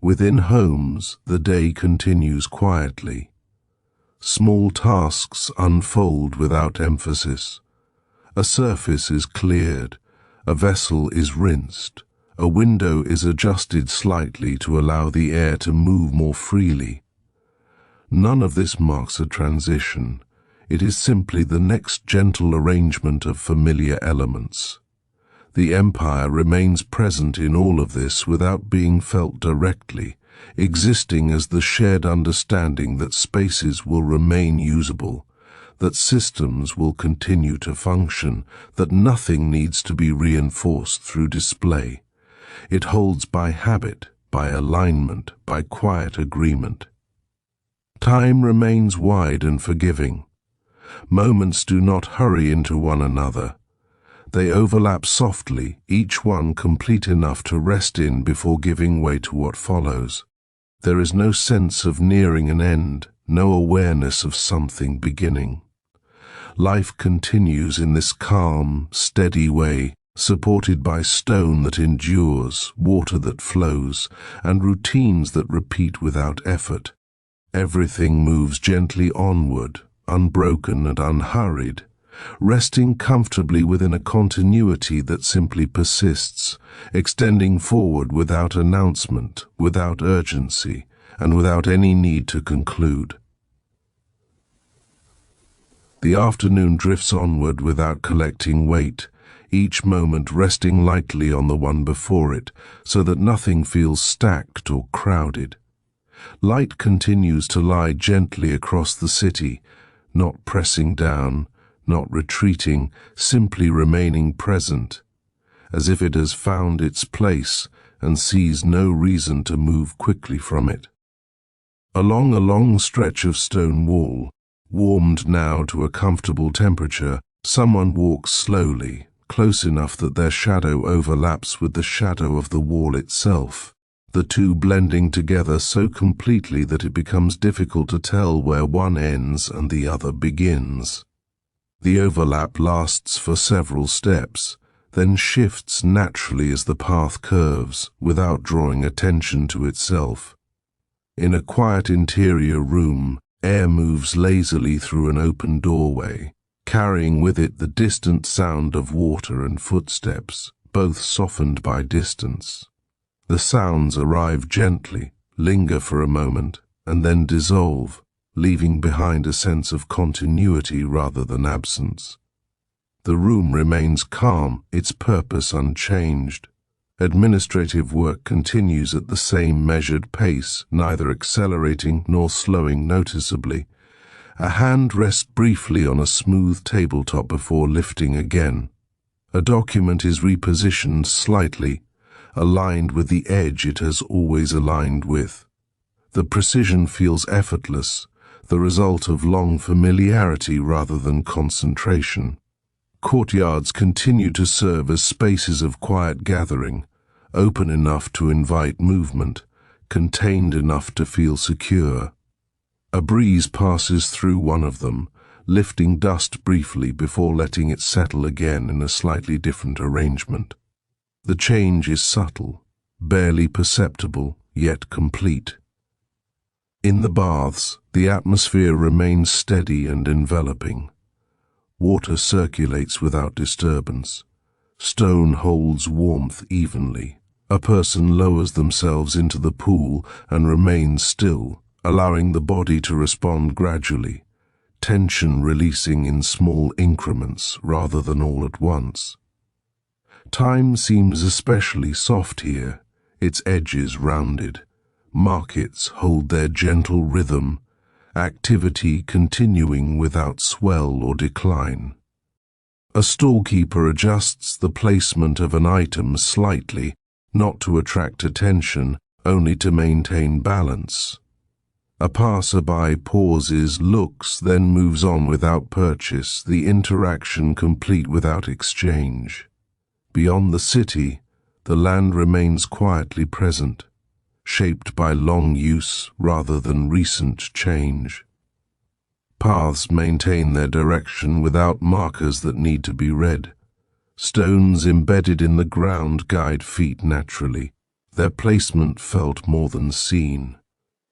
Within homes, the day continues quietly. Small tasks unfold without emphasis. A surface is cleared, a vessel is rinsed, a window is adjusted slightly to allow the air to move more freely. None of this marks a transition. It is simply the next gentle arrangement of familiar elements. The Empire remains present in all of this without being felt directly, existing as the shared understanding that spaces will remain usable, that systems will continue to function, that nothing needs to be reinforced through display. It holds by habit, by alignment, by quiet agreement. Time remains wide and forgiving. Moments do not hurry into one another. They overlap softly, each one complete enough to rest in before giving way to what follows. There is no sense of nearing an end, no awareness of something beginning. Life continues in this calm, steady way, supported by stone that endures, water that flows, and routines that repeat without effort. Everything moves gently onward, unbroken and unhurried, resting comfortably within a continuity that simply persists, extending forward without announcement, without urgency, and without any need to conclude. The afternoon drifts onward without collecting weight, each moment resting lightly on the one before it, so that nothing feels stacked or crowded. Light continues to lie gently across the city, not pressing down, not retreating, simply remaining present, as if it has found its place and sees no reason to move quickly from it. Along a long stretch of stone wall, warmed now to a comfortable temperature, someone walks slowly, close enough that their shadow overlaps with the shadow of the wall itself, the two blending together so completely that it becomes difficult to tell where one ends and the other begins. The overlap lasts for several steps, then shifts naturally as the path curves, without drawing attention to itself. In a quiet interior room, air moves lazily through an open doorway, carrying with it the distant sound of water and footsteps, both softened by distance. The sounds arrive gently, linger for a moment, and then dissolve, leaving behind a sense of continuity rather than absence. The room remains calm, its purpose unchanged. Administrative work continues at the same measured pace, neither accelerating nor slowing noticeably. A hand rests briefly on a smooth tabletop before lifting again. A document is repositioned slightly, aligned with the edge it has always aligned with. The precision feels effortless, the result of long familiarity rather than concentration. Courtyards continue to serve as spaces of quiet gathering, open enough to invite movement, contained enough to feel secure. A breeze passes through one of them, lifting dust briefly before letting it settle again in a slightly different arrangement. The change is subtle, barely perceptible, yet complete. In the baths, the atmosphere remains steady and enveloping. Water circulates without disturbance. Stone holds warmth evenly. A person lowers themselves into the pool and remains still, allowing the body to respond gradually, tension releasing in small increments rather than all at once. Time seems especially soft here, its edges rounded. Markets hold their gentle rhythm, activity continuing without swell or decline. A storekeeper adjusts the placement of an item slightly, not to attract attention, only to maintain balance. A passerby pauses, looks, then moves on without purchase, the interaction complete without exchange. Beyond the city, the land remains quietly present, shaped by long use rather than recent change. Paths maintain their direction without markers that need to be read. Stones embedded in the ground guide feet naturally, their placement felt more than seen.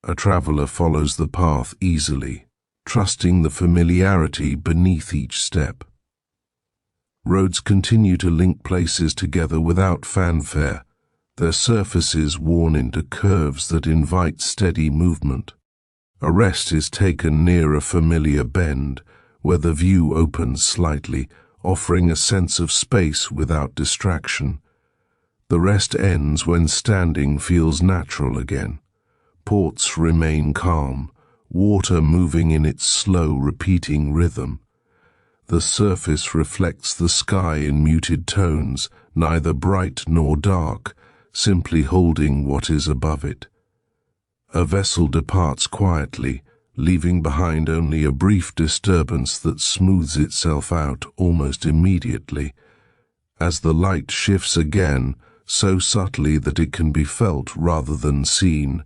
A traveler follows the path easily, trusting the familiarity beneath each step. Roads continue to link places together without fanfare, their surfaces worn into curves that invite steady movement. A rest is taken near a familiar bend, where the view opens slightly, offering a sense of space without distraction. The rest ends when standing feels natural again. Ports remain calm, water moving in its slow, repeating rhythm. The surface reflects the sky in muted tones, neither bright nor dark, simply holding what is above it. A vessel departs quietly, leaving behind only a brief disturbance that smooths itself out almost immediately. As the light shifts again, so subtly that it can be felt rather than seen,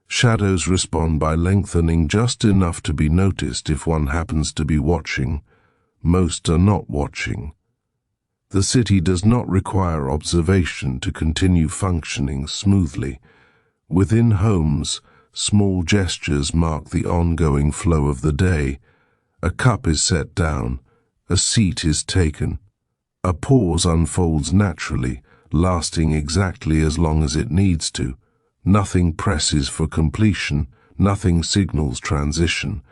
shadows respond by lengthening just enough to be noticed if one happens to be watching. Most are not watching. The city does not require observation to continue functioning smoothly. Within homes, small gestures mark the ongoing flow of the day. A cup is set down, a seat is taken. A pause unfolds naturally, lasting exactly as long as it needs to. Nothing presses for completion, nothing signals transition.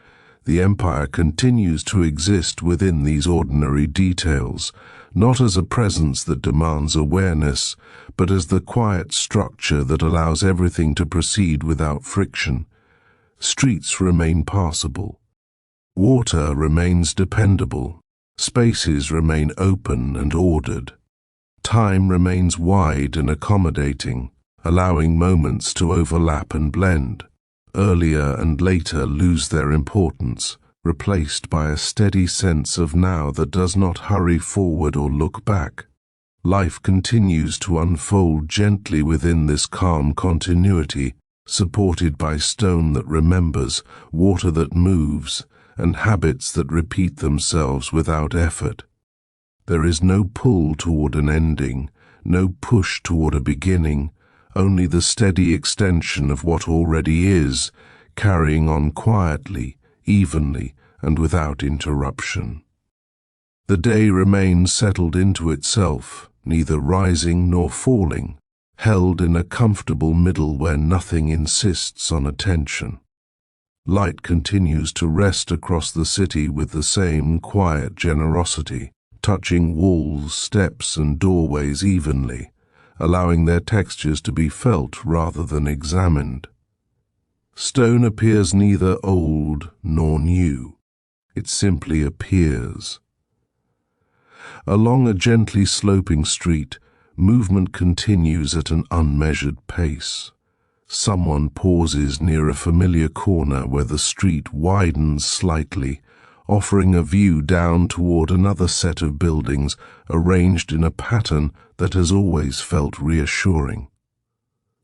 The empire continues to exist within these ordinary details, not as a presence that demands awareness, but as the quiet structure that allows everything to proceed without friction. Streets remain passable. Water remains dependable. Spaces remain open and ordered. Time remains wide and accommodating, allowing moments to overlap and blend. Earlier and later lose their importance, replaced by a steady sense of now that does not hurry forward or look back. Life continues to unfold gently within this calm continuity, supported by stone that remembers, water that moves, and habits that repeat themselves without effort. There is no pull toward an ending, no push toward a beginning, only the steady extension of what already is, carrying on quietly, evenly, and without interruption. The day remains settled into itself, neither rising nor falling, held in a comfortable middle where nothing insists on attention. Light continues to rest across the city with the same quiet generosity, touching walls, steps, and doorways evenly, allowing their textures to be felt rather than examined. Stone appears neither old nor new. It simply appears. Along a gently sloping street, movement continues at an unmeasured pace. Someone pauses near a familiar corner where the street widens slightly, offering a view down toward another set of buildings arranged in a pattern that has always felt reassuring.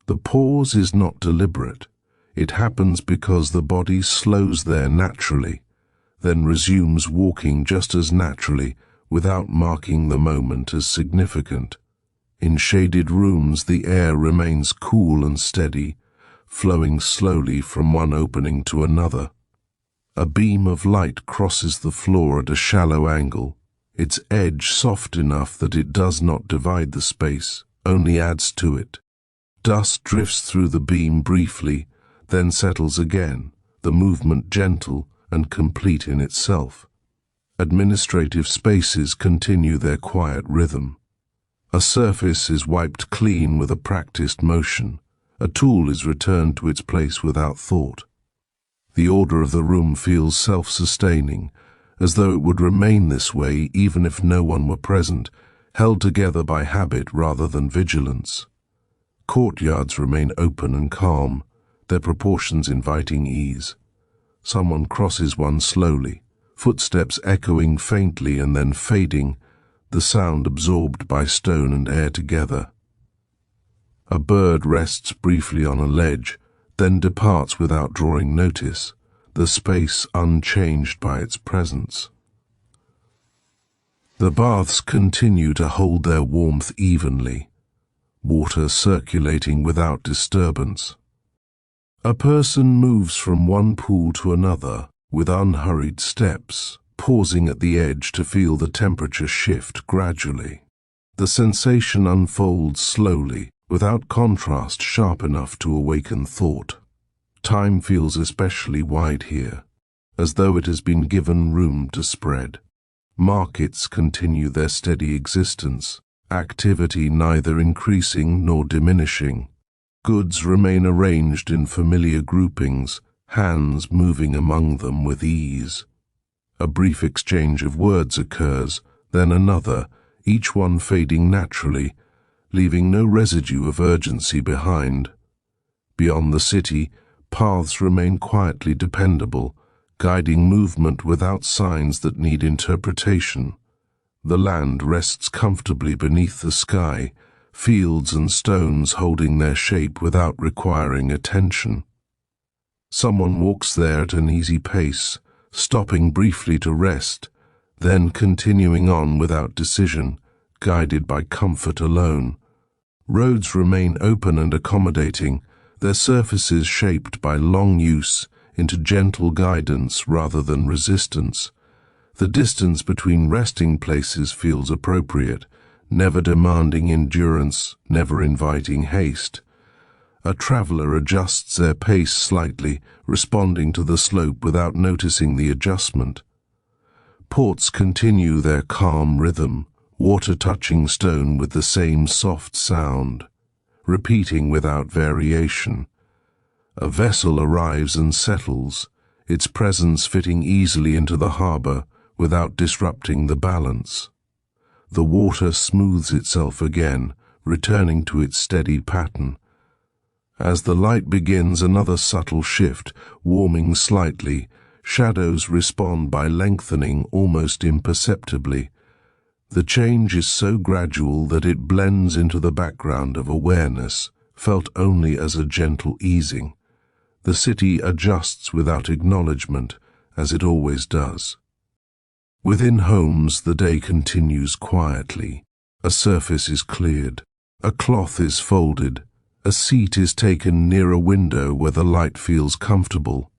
The pause is not deliberate. It happens because the body slows there naturally, then resumes walking just as naturally without marking the moment as significant. In shaded rooms, the air remains cool and steady, flowing slowly from one opening to another. A beam of light crosses the floor at a shallow angle, its edge soft enough that it does not divide the space, only adds to it. Dust drifts through the beam briefly, then settles again, the movement gentle and complete in itself. Administrative spaces continue their quiet rhythm. A surface is wiped clean with a practiced motion. A tool is returned to its place without thought. The order of the room feels self-sustaining, as though it would remain this way even if no one were present, held together by habit rather than vigilance. Courtyards remain open and calm, their proportions inviting ease. Someone crosses one slowly, footsteps echoing faintly and then fading, the sound absorbed by stone and air together. A bird rests briefly on a ledge, then departs without drawing notice, the space unchanged by its presence. The baths continue to hold their warmth evenly, water circulating without disturbance. A person moves from one pool to another with unhurried steps, pausing at the edge to feel the temperature shift gradually. The sensation unfolds slowly, without contrast sharp enough to awaken thought. Time feels especially wide here, as though it has been given room to spread. Markets continue their steady existence, activity neither increasing nor diminishing. Goods remain arranged in familiar groupings, hands moving among them with ease. A brief exchange of words occurs, then another, each one fading naturally, leaving no residue of urgency behind. Beyond the city, paths remain quietly dependable, guiding movement without signs that need interpretation. The land rests comfortably beneath the sky, fields and stones holding their shape without requiring attention. Someone walks there at an easy pace, stopping briefly to rest, then continuing on without decision, guided by comfort alone. Roads remain open and accommodating, their surfaces shaped by long use into gentle guidance rather than resistance. The distance between resting places feels appropriate, never demanding endurance, never inviting haste. A traveler adjusts their pace slightly, responding to the slope without noticing the adjustment. Ports continue their calm rhythm, water touching stone with the same soft sound, repeating without variation. A vessel arrives and settles, its presence fitting easily into the harbor without disrupting the balance. The water smooths itself again, returning to its steady pattern. As the light begins another subtle shift, warming slightly, shadows respond by lengthening almost imperceptibly. The change is so gradual that it blends into the background of awareness, felt only as a gentle easing. The city adjusts without acknowledgement, as it always does. Within homes, the day continues quietly. A surface is cleared, a cloth is folded, a seat is taken near a window where the light feels comfortable.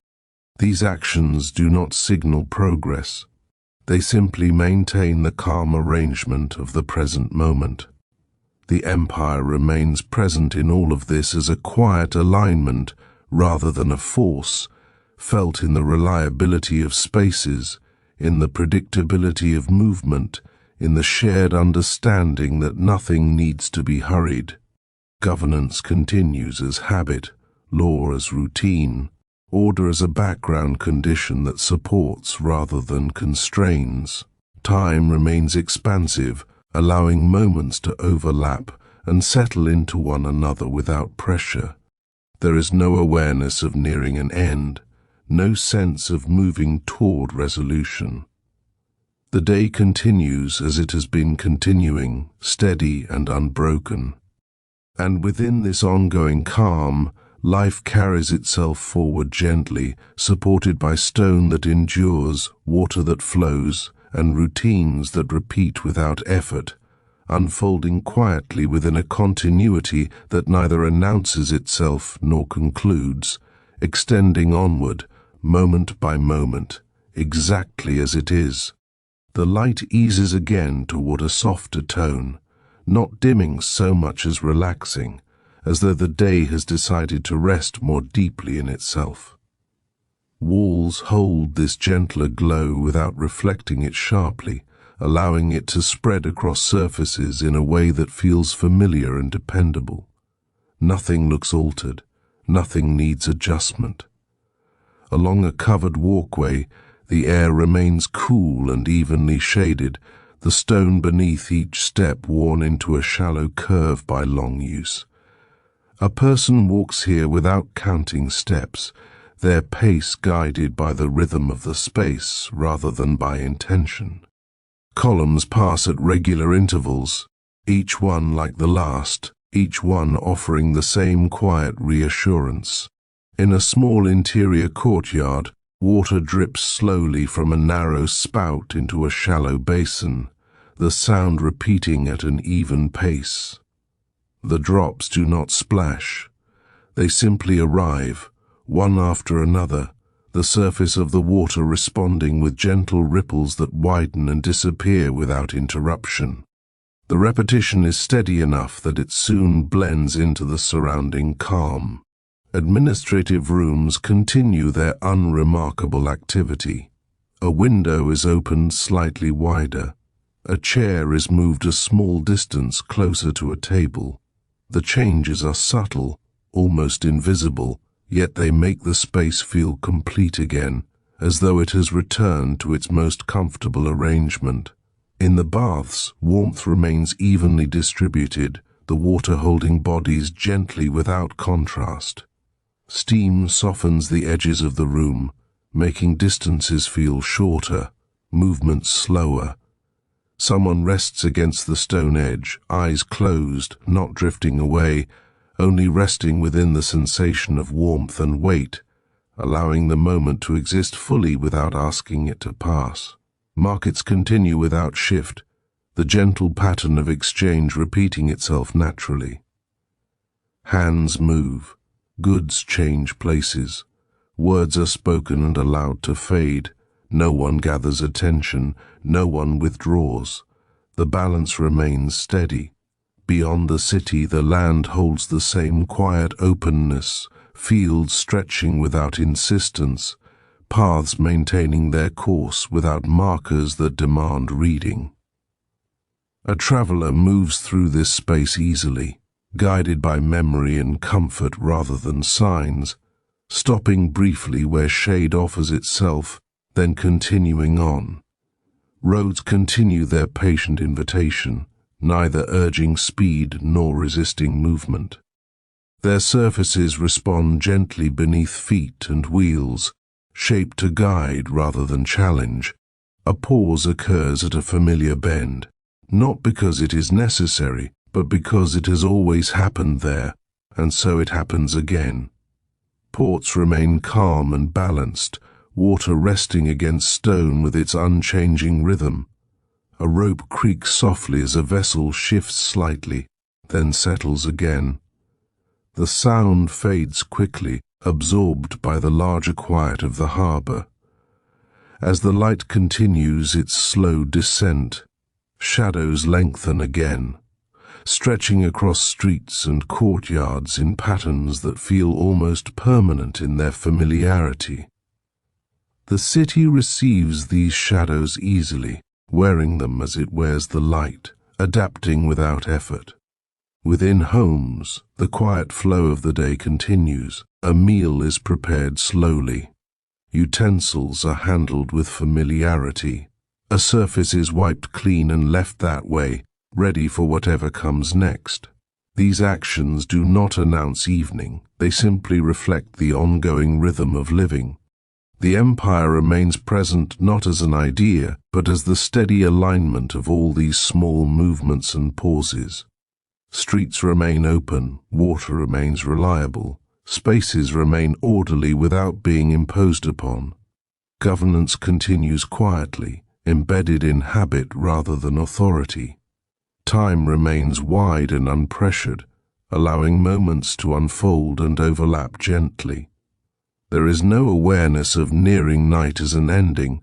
These actions do not signal progress. They simply maintain the calm arrangement of the present moment. The empire remains present in all of this as a quiet alignment rather than a force, felt in the reliability of spaces, in the predictability of movement, in the shared understanding that nothing needs to be hurried. Governance continues as habit, law as routine, order as a background condition that supports rather than constrains. Time remains expansive, allowing moments to overlap and settle into one another without pressure. There is no awareness of nearing an end, no sense of moving toward resolution. The day continues as it has been continuing, steady and unbroken. And within this ongoing calm, life carries itself forward gently, supported by stone that endures, water that flows, and routines that repeat without effort, unfolding quietly within a continuity that neither announces itself nor concludes, extending onward, moment by moment, exactly as it is. The light eases again toward a softer tone, not dimming so much as relaxing, as though the day has decided to rest more deeply in itself. Walls hold this gentler glow without reflecting it sharply, allowing it to spread across surfaces in a way that feels familiar and dependable. Nothing looks altered, nothing needs adjustment. Along a covered walkway, the air remains cool and evenly shaded, the stone beneath each step worn into a shallow curve by long use. A person walks here without counting steps, their pace guided by the rhythm of the space rather than by intention. Columns pass at regular intervals, each one like the last, each one offering the same quiet reassurance. In a small interior courtyard, water drips slowly from a narrow spout into a shallow basin, the sound repeating at an even pace. The drops do not splash. They simply arrive, one after another, the surface of the water responding with gentle ripples that widen and disappear without interruption. The repetition is steady enough that it soon blends into the surrounding calm. Administrative rooms continue their unremarkable activity. A window is opened slightly wider. A chair is moved a small distance closer to a table. The changes are subtle, almost invisible, yet they make the space feel complete again, as though it has returned to its most comfortable arrangement. In the baths, warmth remains evenly distributed, the water holding bodies gently without contrast. Steam softens the edges of the room, making distances feel shorter, movements slower. Someone rests against the stone edge, eyes closed, not drifting away, only resting within the sensation of warmth and weight, allowing the moment to exist fully without asking it to pass. Markets continue without shift, the gentle pattern of exchange repeating itself naturally. Hands move, goods change places, words are spoken and allowed to fade. No one gathers attention, no one withdraws. The balance remains steady. Beyond the city, the land holds the same quiet openness, fields stretching without insistence, paths maintaining their course without markers that demand reading. A traveler moves through this space easily, guided by memory and comfort rather than signs, stopping briefly where shade offers itself, then continuing on. Roads continue their patient invitation, neither urging speed nor resisting movement. Their surfaces respond gently beneath feet and wheels, shaped to guide rather than challenge. A pause occurs at a familiar bend, not because it is necessary, but because it has always happened there, and so it happens again. Ports remain calm and balanced, water resting against stone with its unchanging rhythm. A rope creaks softly as a vessel shifts slightly, then settles again. The sound fades quickly, absorbed by the larger quiet of the harbor. As the light continues its slow descent, shadows lengthen again, stretching across streets and courtyards in patterns that feel almost permanent in their familiarity. The city receives these shadows easily, wearing them as it wears the light, adapting without effort. Within homes, the quiet flow of the day continues. A meal is prepared slowly. Utensils are handled with familiarity. A surface is wiped clean and left that way, ready for whatever comes next. These actions do not announce evening, they simply reflect the ongoing rhythm of living. The empire remains present not as an idea, but as the steady alignment of all these small movements and pauses. Streets remain open, water remains reliable, spaces remain orderly without being imposed upon. Governance continues quietly, embedded in habit rather than authority. Time remains wide and unpressured, allowing moments to unfold and overlap gently. There is no awareness of nearing night as an ending,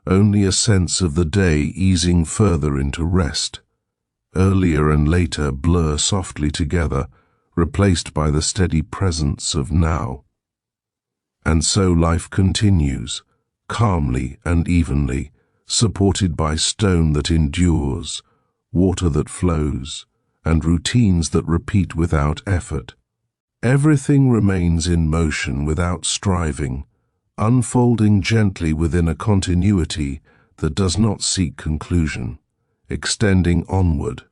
only a sense of the day easing further into rest. Earlier and later blur softly together, replaced by the steady presence of now. And so life continues, calmly and evenly, supported by stone that endures, water that flows, and routines that repeat without effort. Everything remains in motion without striving, unfolding gently within a continuity that does not seek conclusion, extending onward,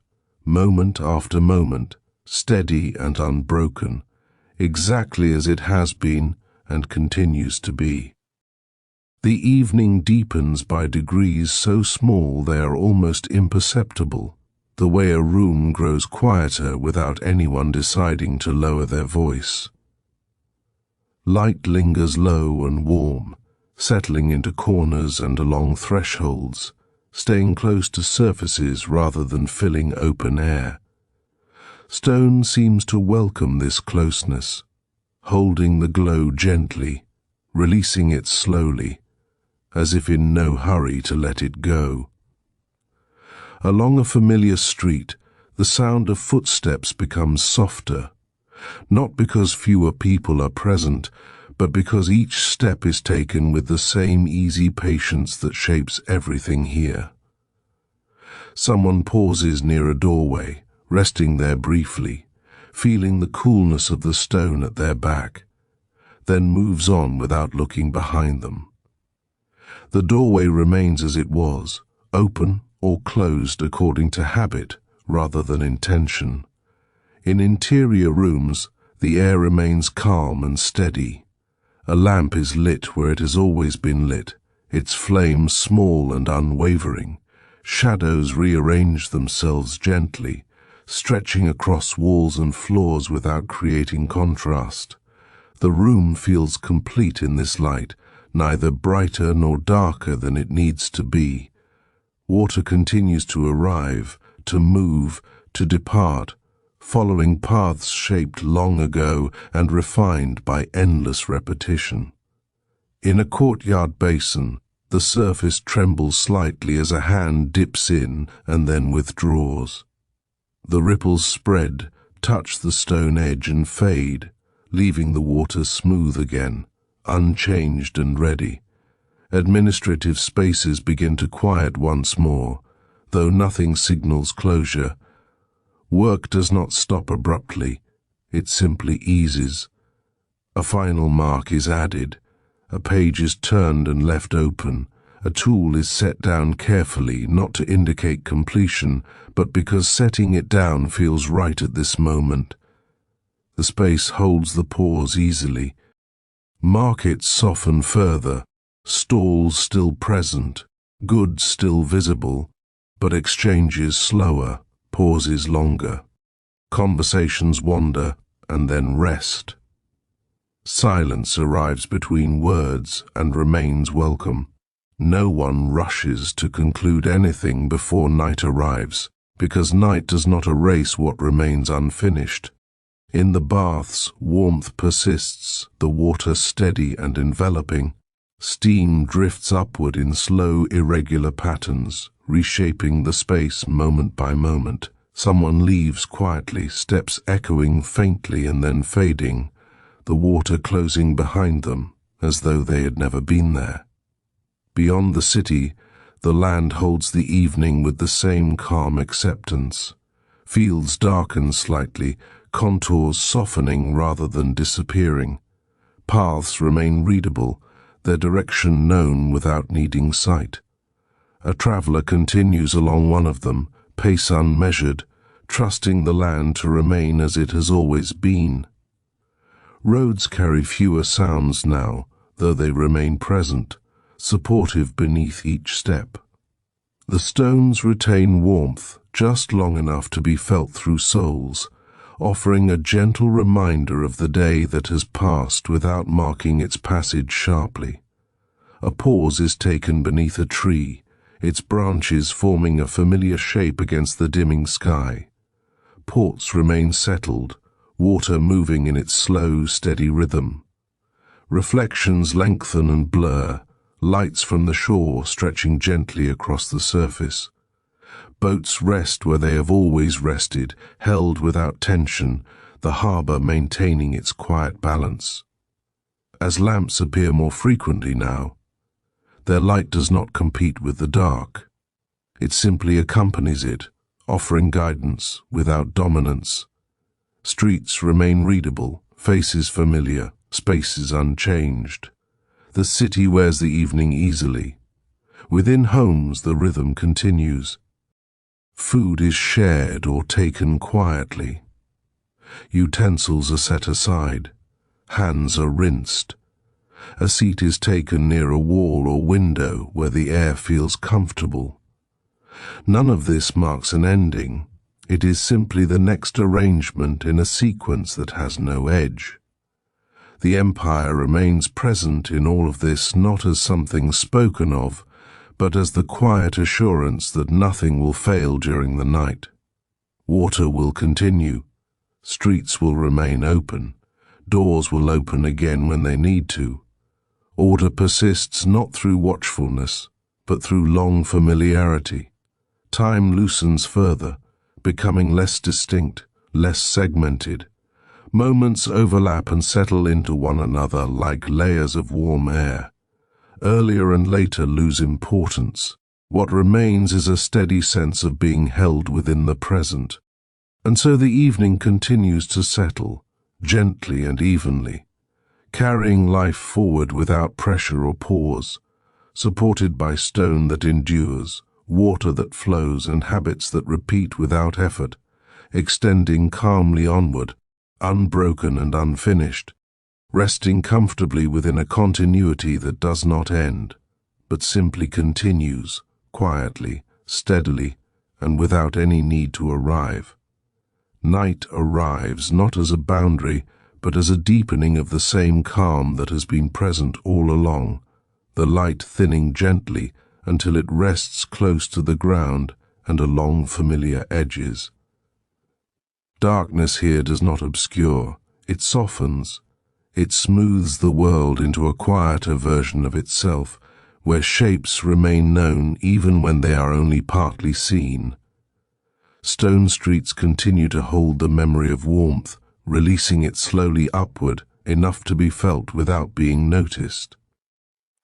moment after moment, steady and unbroken, exactly as it has been and continues to be. The evening deepens by degrees so small they are almost imperceptible, the way a room grows quieter without anyone deciding to lower their voice. Light lingers low and warm, settling into corners and along thresholds, staying close to surfaces rather than filling open air. Stone seems to welcome this closeness, holding the glow gently, releasing it slowly, as if in no hurry to let it go. Along a familiar street, the sound of footsteps becomes softer, not because fewer people are present, but because each step is taken with the same easy patience that shapes everything here. Someone pauses near a doorway, resting there briefly, feeling the coolness of the stone at their back, then moves on without looking behind them. The doorway remains as it was, open or closed according to habit rather than intention. In interior rooms, the air remains calm and steady. A lamp is lit where it has always been lit, its flame small and unwavering. Shadows rearrange themselves gently, stretching across walls and floors without creating contrast. The room feels complete in this light, neither brighter nor darker than it needs to be. Water continues to arrive, to move, to depart, following paths shaped long ago and refined by endless repetition. In a courtyard basin, the surface trembles slightly as a hand dips in and then withdraws. The ripples spread, touch the stone edge and fade, leaving the water smooth again, unchanged and ready. Administrative spaces begin to quiet once more, though nothing signals closure. Work does not stop abruptly, it simply eases. A final mark is added, a page is turned and left open, a tool is set down carefully, not to indicate completion, but because setting it down feels right at this moment. The space holds the pause easily. Markets soften further, stalls still present, goods still visible, but exchanges slower, pauses longer. Conversations wander and then rest. Silence arrives between words and remains welcome. No one rushes to conclude anything before night arrives, because night does not erase what remains unfinished. In the baths, warmth persists, the water steady and enveloping. Steam drifts upward in slow, irregular patterns, reshaping the space moment by moment. Someone leaves quietly, steps echoing faintly and then fading, the water closing behind them, as though they had never been there. Beyond the city, the land holds the evening with the same calm acceptance. Fields darken slightly, contours softening rather than disappearing. Paths remain readable, their direction known without needing sight. A traveler continues along one of them, pace unmeasured, trusting the land to remain as it has always been. Roads carry fewer sounds now, though they remain present, supportive beneath each step. The stones retain warmth just long enough to be felt through soles, offering a gentle reminder of the day that has passed without marking its passage sharply. A pause is taken beneath a tree, its branches forming a familiar shape against the dimming sky. Ports remain settled, water moving in its slow, steady rhythm. Reflections lengthen and blur, lights from the shore stretching gently across the surface. Boats rest where they have always rested, held without tension, the harbour maintaining its quiet balance. As lamps appear more frequently now, their light does not compete with the dark. It simply accompanies it, offering guidance without dominance. Streets remain readable, faces familiar, spaces unchanged. The city wears the evening easily. Within homes the rhythm continues. Food is shared or taken quietly. Utensils are set aside. Hands are rinsed. A seat is taken near a wall or window where the air feels comfortable. None of this marks an ending. It is simply the next arrangement in a sequence that has no edge. The empire remains present in all of this not as something spoken of, but as the quiet assurance that nothing will fail during the night. Water will continue. Streets will remain open. Doors will open again when they need to. Order persists not through watchfulness, but through long familiarity. Time loosens further, becoming less distinct, less segmented. Moments overlap and settle into one another like layers of warm air. Earlier and later lose importance. What remains is a steady sense of being held within the present. And so the evening continues to settle, gently and evenly, carrying life forward without pressure or pause, supported by stone that endures, water that flows, and habits that repeat without effort, extending calmly onward, unbroken and unfinished, resting comfortably within a continuity that does not end, but simply continues, quietly, steadily, and without any need to arrive. Night arrives not as a boundary, but as a deepening of the same calm that has been present all along, the light thinning gently until it rests close to the ground and along familiar edges. Darkness here does not obscure, it softens. It smooths the world into a quieter version of itself, where shapes remain known even when they are only partly seen. Stone streets continue to hold the memory of warmth, releasing it slowly upward, enough to be felt without being noticed.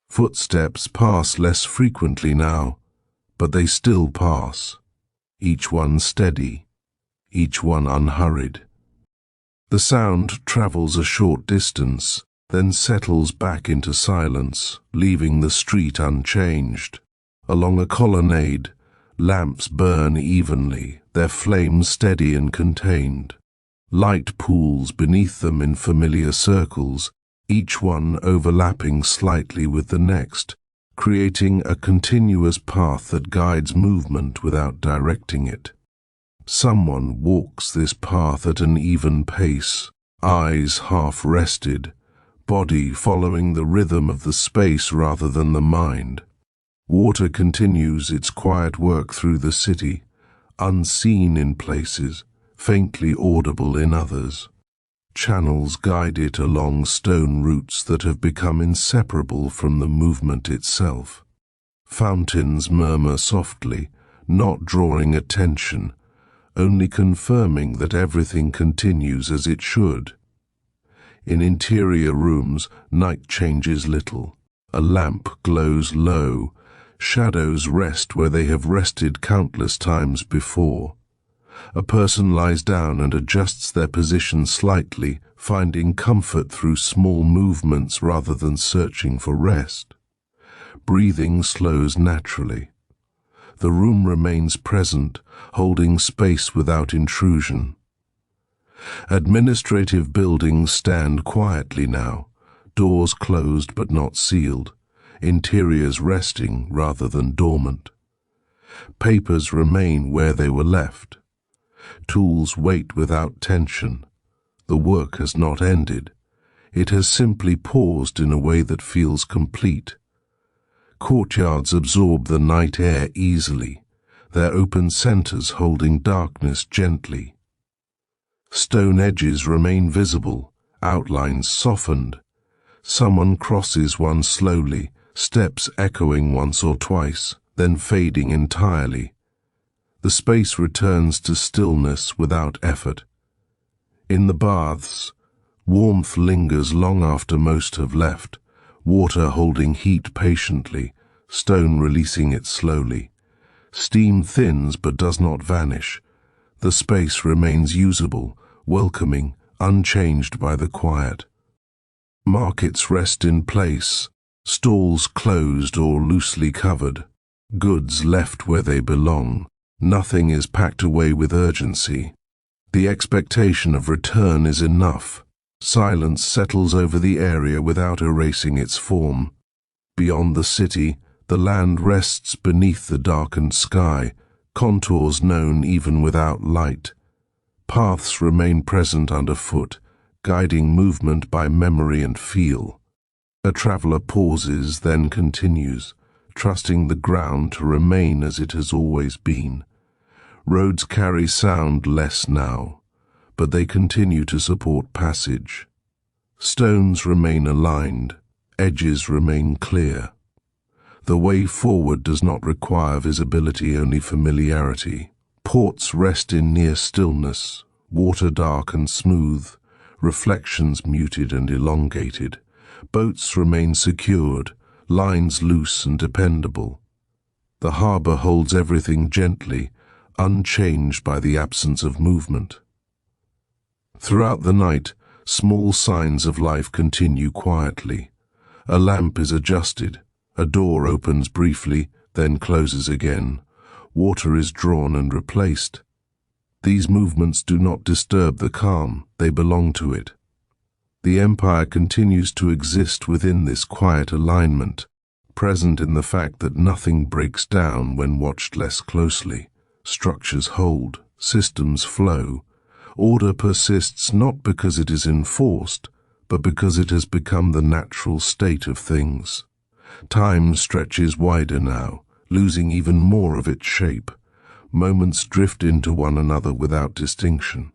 Footsteps pass less frequently now, but they still pass, each one steady, each one unhurried. The sound travels a short distance, then settles back into silence, leaving the street unchanged. Along a colonnade, lamps burn evenly, their flames steady and contained. Light pools beneath them in familiar circles, each one overlapping slightly with the next, creating a continuous path that guides movement without directing it. Someone walks this path at an even pace, eyes half rested, body following the rhythm of the space rather than the mind. Water continues its quiet work through the city, unseen in places, faintly audible in others. Channels guide it along stone routes that have become inseparable from the movement itself. Fountains murmur softly, not drawing attention, only confirming that everything continues as it should. In interior rooms, night changes little. A lamp glows low. Shadows rest where they have rested countless times before. A person lies down and adjusts their position slightly, finding comfort through small movements rather than searching for rest. Breathing slows naturally. The room remains present, holding space without intrusion. Administrative buildings stand quietly now, doors closed but not sealed, interiors resting rather than dormant. Papers remain where they were left. Tools wait without tension. The work has not ended. It has simply paused in a way that feels complete. Courtyards absorb the night air easily, their open centers holding darkness gently. Stone edges remain visible, outlines softened. Someone crosses one slowly, steps echoing once or twice, then fading entirely. The space returns to stillness without effort. In the baths, warmth lingers long after most have left, water holding heat patiently, stone releasing it slowly. Steam thins but does not vanish. The space remains usable, welcoming, unchanged by the quiet. Markets rest in place, stalls closed or loosely covered, goods left where they belong. Nothing is packed away with urgency. The expectation of return is enough. Silence settles over the area without erasing its form. Beyond the city, the land rests beneath the darkened sky, contours known even without light. Paths remain present underfoot, guiding movement by memory and feel. A traveler pauses, then continues, trusting the ground to remain as it has always been. Roads carry sound less now, but they continue to support passage. Stones remain aligned, edges remain clear. The way forward does not require visibility, only familiarity. Ports rest in near stillness, water dark and smooth, reflections muted and elongated. Boats remain secured, lines loose and dependable. The harbor holds everything gently, unchanged by the absence of movement. Throughout the night, small signs of life continue quietly. A lamp is adjusted, a door opens briefly, then closes again. Water is drawn and replaced. These movements do not disturb the calm, they belong to it. The empire continues to exist within this quiet alignment, present in the fact that nothing breaks down when watched less closely. Structures hold, systems flow. Order persists not because it is enforced, but because it has become the natural state of things. Time stretches wider now, losing even more of its shape. Moments drift into one another without distinction.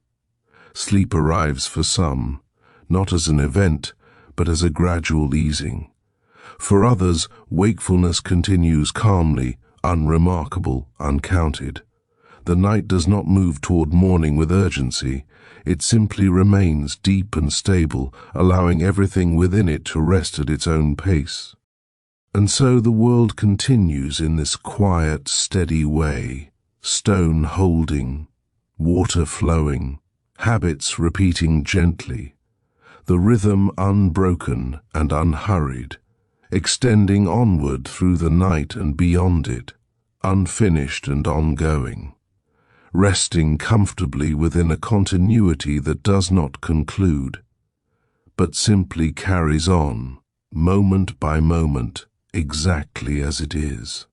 Sleep arrives for some, not as an event, but as a gradual easing. For others, wakefulness continues calmly, unremarkable, uncounted. The night does not move toward morning with urgency. It simply remains deep and stable, allowing everything within it to rest at its own pace. And so the world continues in this quiet, steady way, stone holding, water flowing, habits repeating gently, the rhythm unbroken and unhurried, extending onward through the night and beyond it, unfinished and ongoing, resting comfortably within a continuity that does not conclude, but simply carries on, moment by moment, exactly as it is.